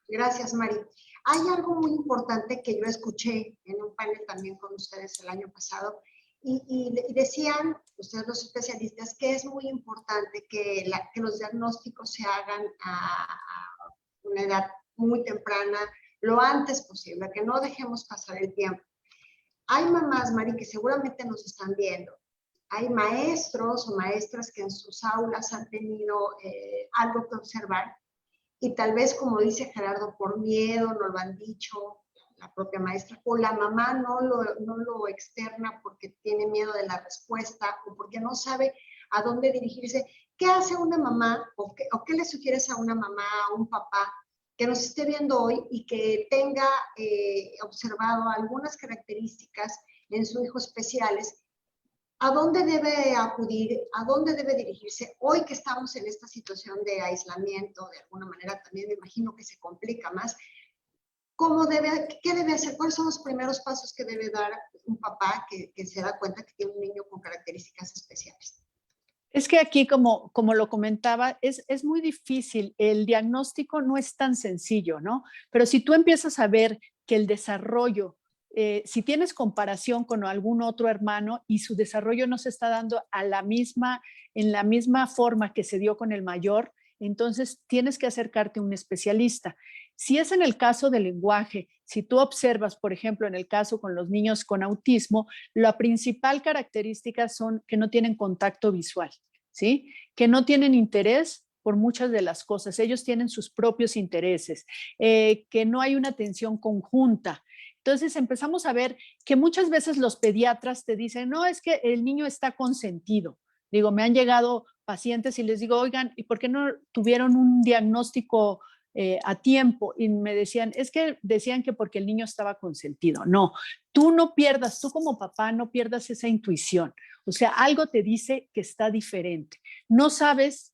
Gracias, Mari. Hay algo muy importante que yo escuché en un panel también con ustedes el año pasado y decían ustedes los especialistas que es muy importante que los diagnósticos se hagan a una edad muy temprana, lo antes posible, que no dejemos pasar el tiempo. Hay mamás, Mari, que seguramente nos están viendo. Hay maestros o maestras que en sus aulas han tenido algo que observar y tal vez, como dice Gerardo, por miedo, no lo han dicho la propia maestra, o la mamá no lo externa porque tiene miedo de la respuesta o porque no sabe a dónde dirigirse. ¿Qué hace una mamá o qué le sugieres a una mamá, a un papá que nos esté viendo hoy y que tenga observado algunas características en su hijo especiales? ¿A dónde debe acudir? ¿A dónde debe dirigirse? Hoy que estamos en esta situación de aislamiento, de alguna manera también me imagino que se complica más. ¿Qué debe hacer? ¿Cuáles son los primeros pasos que debe dar un papá que se da cuenta que tiene un niño con características especiales? Es que aquí, como lo comentaba, es muy difícil. El diagnóstico no es tan sencillo, ¿no? Pero si tú empiezas a ver que el desarrollo, si tienes comparación con algún otro hermano y su desarrollo no se está dando en la misma forma que se dio con el mayor, entonces tienes que acercarte a un especialista. Si es en el caso del lenguaje, si tú observas, por ejemplo, en el caso con los niños con autismo, la principal característica son que no tienen contacto visual, ¿sí? Que no tienen interés por muchas de las cosas. Ellos tienen sus propios intereses, que no hay una atención conjunta. Entonces empezamos a ver que muchas veces los pediatras te dicen, no, es que el niño está consentido. Digo, me han llegado pacientes y les digo, oigan, ¿y por qué no tuvieron un diagnóstico a tiempo? Y me decían, es que decían que porque el niño estaba consentido. No, tú no pierdas, tú como papá no pierdas esa intuición. O sea, algo te dice que está diferente. No sabes,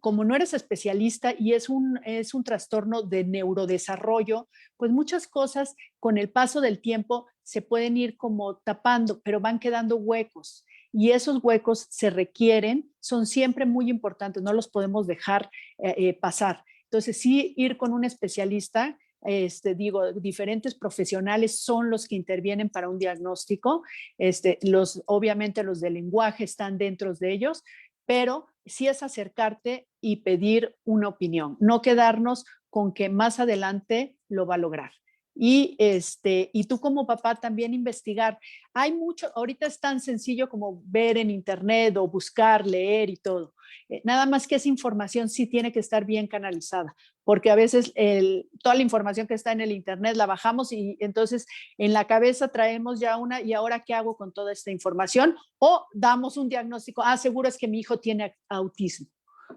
como no eres especialista y es un trastorno de neurodesarrollo, pues muchas cosas con el paso del tiempo se pueden ir como tapando, pero van quedando huecos. Y esos huecos se requieren, son siempre muy importantes, no los podemos dejar pasar. Entonces, sí, ir con un especialista, diferentes profesionales son los que intervienen para un diagnóstico. Obviamente los de lenguaje están dentro de ellos, pero sí es acercarte y pedir una opinión, no quedarnos con que más adelante lo va a lograr. Y tú como papá también investigar. Hay mucho, ahorita es tan sencillo como ver en internet o buscar, leer y todo. Nada más que esa información sí tiene que estar bien canalizada, porque a veces toda la información que está en el internet la bajamos y entonces en la cabeza traemos ya una, ¿y ahora qué hago con toda esta información? O damos un diagnóstico, seguro es que mi hijo tiene autismo.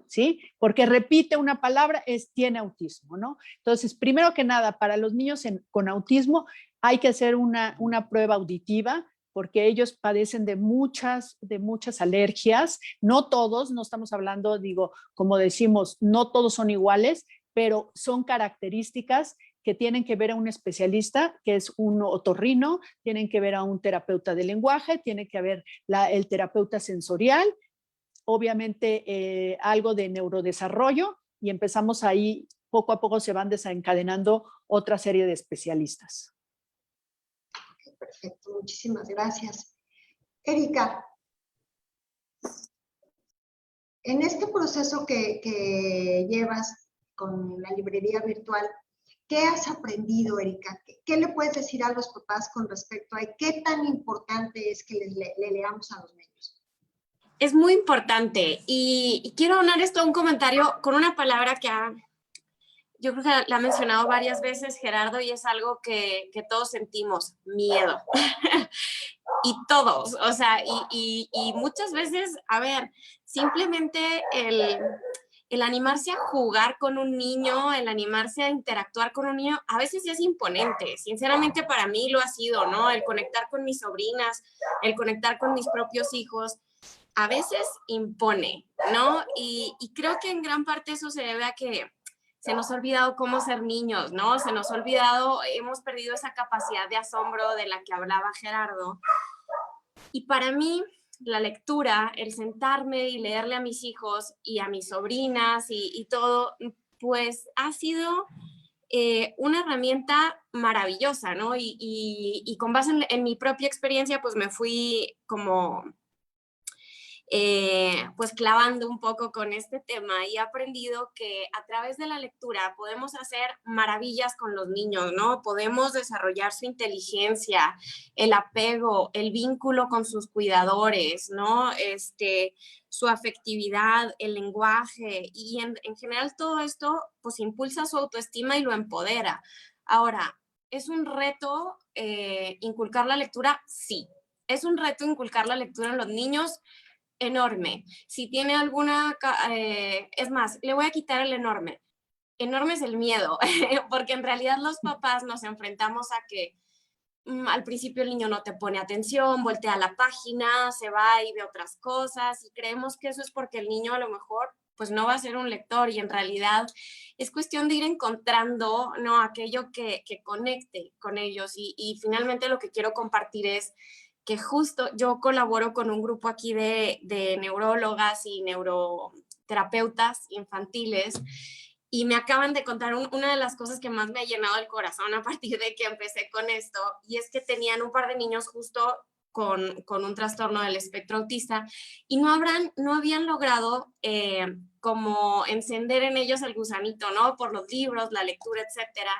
¿Sí? Porque repite una palabra, tiene autismo, ¿no? Entonces, primero que nada, para los niños con autismo hay que hacer una prueba auditiva, porque ellos padecen de muchas alergias, no todos, no estamos hablando, digo, como decimos, no todos son iguales, pero son características que tienen que ver a un especialista, que es un otorrino, tienen que ver a un terapeuta de lenguaje, tiene que ver el terapeuta sensorial, obviamente algo de neurodesarrollo, y empezamos ahí, poco a poco se van desencadenando otra serie de especialistas. Okay, perfecto, muchísimas gracias. Erika, En este proceso que llevas con la librería virtual, ¿qué has aprendido, Erika? ¿Qué le puedes decir a los papás con respecto a qué tan importante es que le leamos a los niños? Es muy importante y quiero aunar esto a un comentario con una palabra que yo creo que la ha mencionado varias veces Gerardo y es algo que todos sentimos, miedo. Y todos, o sea, y muchas veces, a ver, simplemente el animarse a jugar con un niño, el animarse a interactuar con un niño, a veces es imponente. Sinceramente para mí lo ha sido, ¿no? El conectar con mis sobrinas, el conectar con mis propios hijos, a veces impone, ¿no? Y creo que en gran parte eso se debe a que se nos ha olvidado cómo ser niños, ¿no? Se nos ha olvidado, hemos perdido esa capacidad de asombro de la que hablaba Gerardo. Y para mí, la lectura, el sentarme y leerle a mis hijos y a mis sobrinas y todo, pues ha sido una herramienta maravillosa, ¿no? Y con base en mi propia experiencia, pues me fui como pues clavando un poco con este tema y he aprendido que a través de la lectura podemos hacer maravillas con los niños, ¿no? Podemos desarrollar su inteligencia, el apego, el vínculo con sus cuidadores, ¿no? Su afectividad, el lenguaje y en general todo esto pues impulsa su autoestima y lo empodera. Ahora, ¿es un reto inculcar la lectura? Sí. ¿Es un reto inculcar la lectura en los niños? Enorme. Si tiene alguna, es más, le voy a quitar el enorme. Enorme es el miedo, porque en realidad los papás nos enfrentamos a que al principio el niño no te pone atención, voltea la página, se va y ve otras cosas y creemos que eso es porque el niño a lo mejor pues no va a ser un lector y en realidad es cuestión de ir encontrando, ¿no? Aquello que conecte con ellos y finalmente lo que quiero compartir es que justo yo colaboro con un grupo aquí de neurólogas y neuroterapeutas infantiles y me acaban de contar una de las cosas que más me ha llenado el corazón a partir de que empecé con esto y es que tenían un par de niños justo con un trastorno del espectro autista y no habían logrado como encender en ellos el gusanito, ¿no? Por los libros, la lectura, etcétera.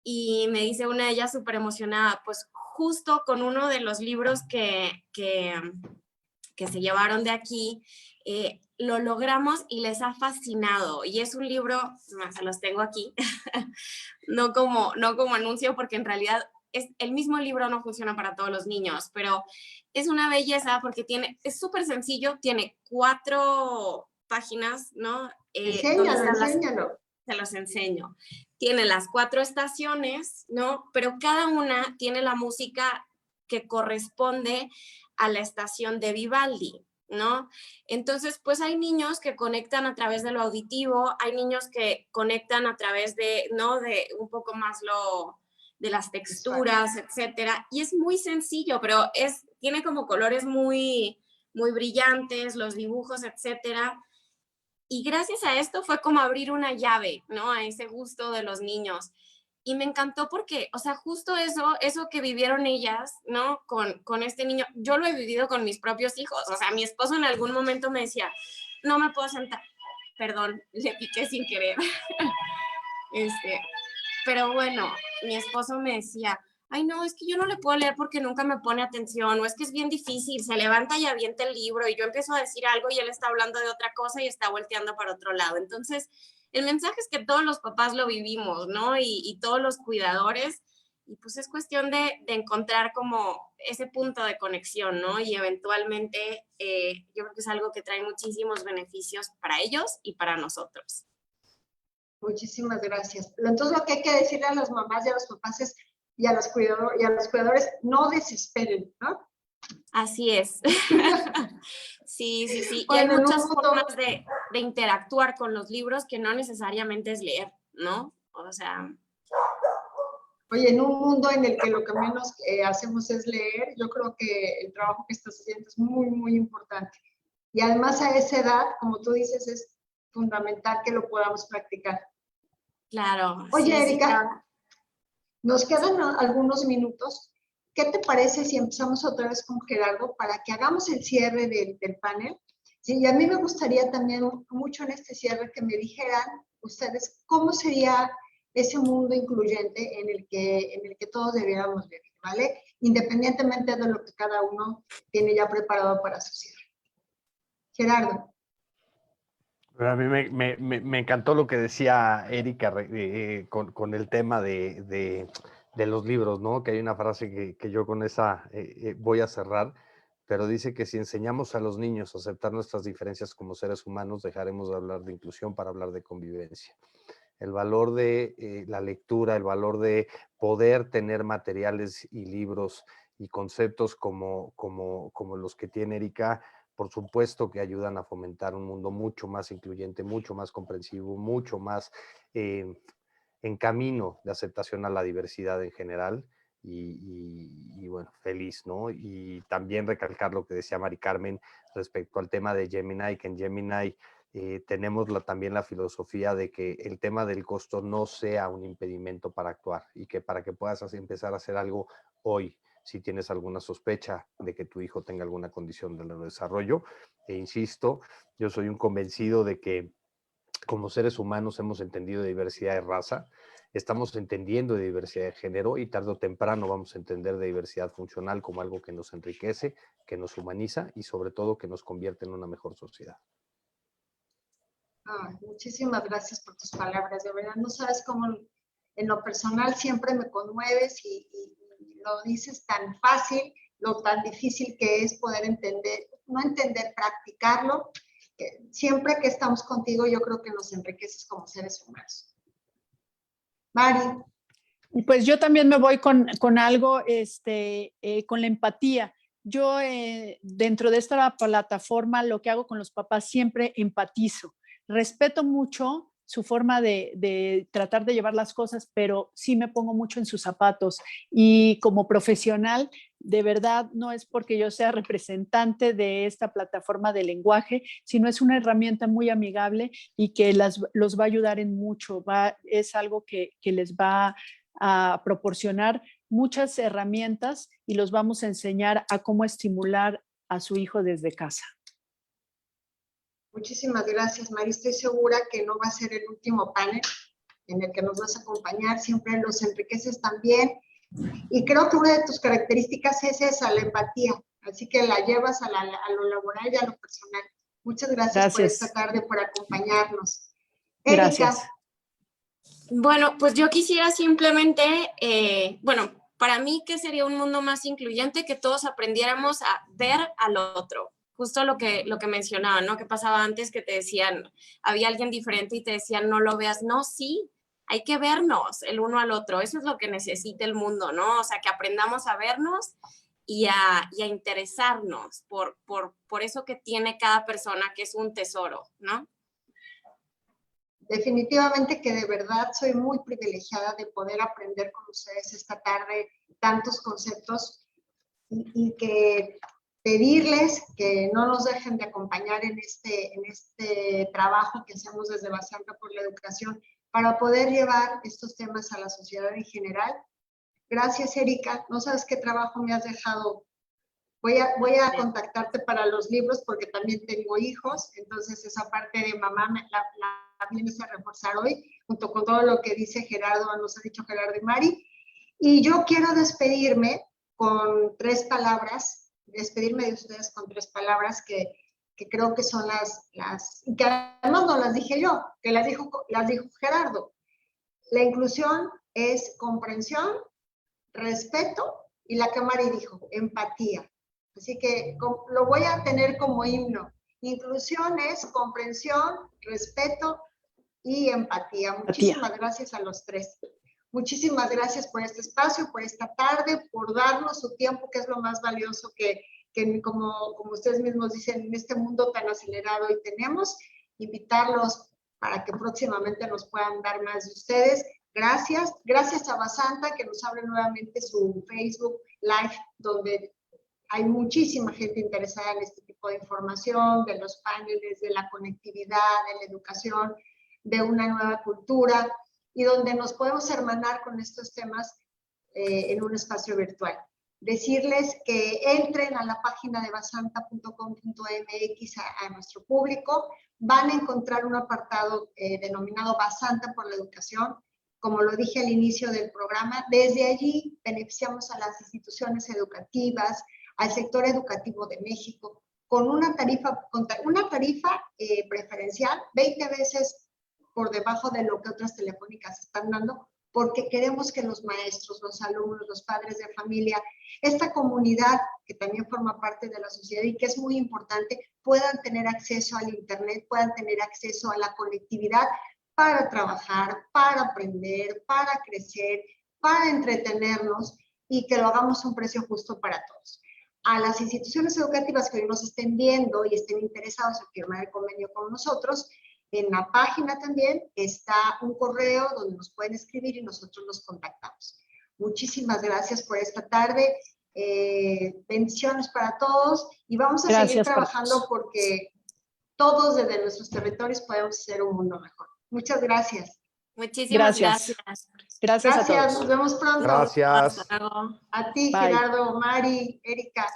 Y me dice una de ellas súper emocionada, pues justo con uno de los libros que se llevaron de aquí, lo logramos y les ha fascinado. Y es un libro, se los tengo aquí, no como anuncio, porque en realidad el mismo libro no funciona para todos los niños, pero es una belleza porque es súper sencillo, tiene 4 páginas, ¿no? Enséñalo. Se los enseño. Tiene las 4 estaciones, ¿no? Pero cada una tiene la música que corresponde a la estación de Vivaldi, ¿no? Entonces, pues hay niños que conectan a través de lo auditivo, hay niños que conectan a través de, ¿no? De un poco más de las texturas, etcétera. Y es muy sencillo, pero tiene como colores muy, muy brillantes, los dibujos, etcétera. Y gracias a esto fue como abrir una llave, ¿no? A ese gusto de los niños. Y me encantó porque, o sea, justo eso que vivieron ellas, ¿no? Con este niño, yo lo he vivido con mis propios hijos. O sea, mi esposo en algún momento me decía, no me puedo sentar. Perdón, le piqué sin querer. Pero bueno, mi esposo me decía, ay no, es que yo no le puedo leer porque nunca me pone atención, o es que es bien difícil, se levanta y avienta el libro y yo empiezo a decir algo y él está hablando de otra cosa y está volteando para otro lado. Entonces, el mensaje es que todos los papás lo vivimos, ¿no? Y todos los cuidadores, y pues es cuestión de encontrar como ese punto de conexión, ¿no? Y eventualmente yo creo que es algo que trae muchísimos beneficios para ellos y para nosotros. Muchísimas gracias. Entonces, lo que hay que decirle a las mamás y a los papás y a los cuidadores, no desesperen, ¿no? Así es. Sí. Bueno, y hay muchas formas de interactuar con los libros que no necesariamente es leer, ¿no? O sea... Oye, en un mundo en el que lo que menos hacemos es leer, yo creo que el trabajo que estás haciendo es muy, muy importante. Y además a esa edad, como tú dices, es fundamental que lo podamos practicar. Claro. Oye, sí, Erika, claro. nos quedan algunos minutos. ¿Qué te parece si empezamos otra vez con Gerardo para que hagamos el cierre del panel? Sí, y a mí me gustaría también mucho en este cierre que me dijeran ustedes cómo sería ese mundo incluyente en el que todos debiéramos vivir, ¿vale? Independientemente de lo que cada uno tiene ya preparado para su cierre. Gerardo. A mí me encantó lo que decía Erika con el tema de los libros, ¿no? Que hay una frase que yo con esa voy a cerrar, pero dice que si enseñamos a los niños a aceptar nuestras diferencias como seres humanos, dejaremos de hablar de inclusión para hablar de convivencia. El valor de la lectura, el valor de poder tener materiales y libros y conceptos como los que tiene Erika, por supuesto que ayudan a fomentar un mundo mucho más incluyente, mucho más comprensivo, mucho más en camino de aceptación a la diversidad en general. Y bueno, feliz, ¿no? Y también recalcar lo que decía Mari Carmen respecto al tema de Gemini, que en Gemini tenemos también la filosofía de que el tema del costo no sea un impedimento para actuar y que para que puedas empezar a hacer algo hoy, si tienes alguna sospecha de que tu hijo tenga alguna condición de neurodesarrollo. E insisto, yo soy un convencido de que como seres humanos hemos entendido de diversidad de raza, estamos entendiendo de diversidad de género y tarde o temprano vamos a entender de diversidad funcional como algo que nos enriquece, que nos humaniza y sobre todo que nos convierte en una mejor sociedad. Muchísimas gracias por tus palabras, de verdad no sabes cómo en lo personal siempre me conmueves y lo dices tan fácil, lo tan difícil que es poder entender, no entender, practicarlo. Siempre que estamos contigo yo creo que nos enriqueces como seres humanos. Mari. Y pues yo también me voy con algo, con la empatía. Yo dentro de esta plataforma lo que hago con los papás siempre empatizo. Respeto mucho su forma de tratar de llevar las cosas, pero sí me pongo mucho en sus zapatos. Y como profesional, de verdad, no es porque yo sea representante de esta plataforma de lenguaje, sino es una herramienta muy amigable y que los va a ayudar en mucho. Es algo que les va a proporcionar muchas herramientas y los vamos a enseñar a cómo estimular a su hijo desde casa. Muchísimas gracias, Mari. Estoy segura que no va a ser el último panel en el que nos vas a acompañar. Siempre los enriqueces también. Y creo que una de tus características es esa, la empatía. Así que la llevas a lo laboral y a lo personal. Muchas gracias por esta tarde, por acompañarnos. Gracias. Erika. Bueno, pues yo quisiera simplemente, para mí, ¿qué sería un mundo más incluyente? Que todos aprendiéramos a ver al otro. Justo lo que mencionaban, ¿no? Que pasaba antes que te decían, había alguien diferente y te decían, no lo veas. No, sí, hay que vernos el uno al otro. Eso es lo que necesita el mundo, ¿no? O sea, que aprendamos a vernos y a interesarnos por eso que tiene cada persona, que es un tesoro, ¿no? Definitivamente que de verdad soy muy privilegiada de poder aprender con ustedes esta tarde tantos conceptos y que pedirles que no nos dejen de acompañar en este trabajo que hacemos desde Basanta por la Educación para poder llevar estos temas a la sociedad en general. Gracias, Erika. No sabes qué trabajo me has dejado. Voy a contactarte para los libros porque también tengo hijos, entonces esa parte de mamá la vienes a reforzar hoy, junto con todo lo que dice Gerardo, nos ha dicho Gerardo y Mari. Y yo quiero despedirme con 3 palabras, despedirme de ustedes con 3 palabras que creo que son que además no las dije yo, que las dijo Gerardo. La inclusión es comprensión, respeto y la que Mari dijo, empatía. Así que lo voy a tener como himno. Inclusión es comprensión, respeto y empatía. Muchísimas gracias a los 3. Muchísimas gracias por este espacio, por esta tarde, por darnos su tiempo, que es lo más valioso que como ustedes mismos dicen, en este mundo tan acelerado y tenemos. Invitarlos para que próximamente nos puedan dar más de ustedes. Gracias. Gracias a Basanta, que nos abre nuevamente su Facebook Live, donde hay muchísima gente interesada en este tipo de información, de los paneles, de la conectividad, de la educación, de una nueva cultura, y donde nos podemos hermanar con estos temas en un espacio virtual. decirles que entren a la página de basanta.com.mx a nuestro público. Van a encontrar un apartado denominado Basanta por la Educación. Como lo dije al inicio del programa, desde allí beneficiamos a las instituciones educativas, al sector educativo de México, con una tarifa preferencial 20 veces por debajo de lo que otras telefónicas están dando, porque queremos que los maestros, los alumnos, los padres de familia, esta comunidad que también forma parte de la sociedad y que es muy importante, puedan tener acceso al internet, puedan tener acceso a la conectividad para trabajar, para aprender, para crecer, para entretenernos y que lo hagamos a un precio justo para todos. A las instituciones educativas que hoy nos estén viendo y estén interesados en firmar el convenio con nosotros, en la página también está un correo donde nos pueden escribir y nosotros los contactamos. Muchísimas gracias por esta tarde. Bendiciones para todos y vamos a seguir trabajando porque todos desde nuestros territorios podemos hacer un mundo mejor. Muchas gracias. Muchísimas gracias. Gracias a todos. Nos vemos pronto. Gracias. Hasta luego. A ti, Bye. Gerardo, Mari, Erika.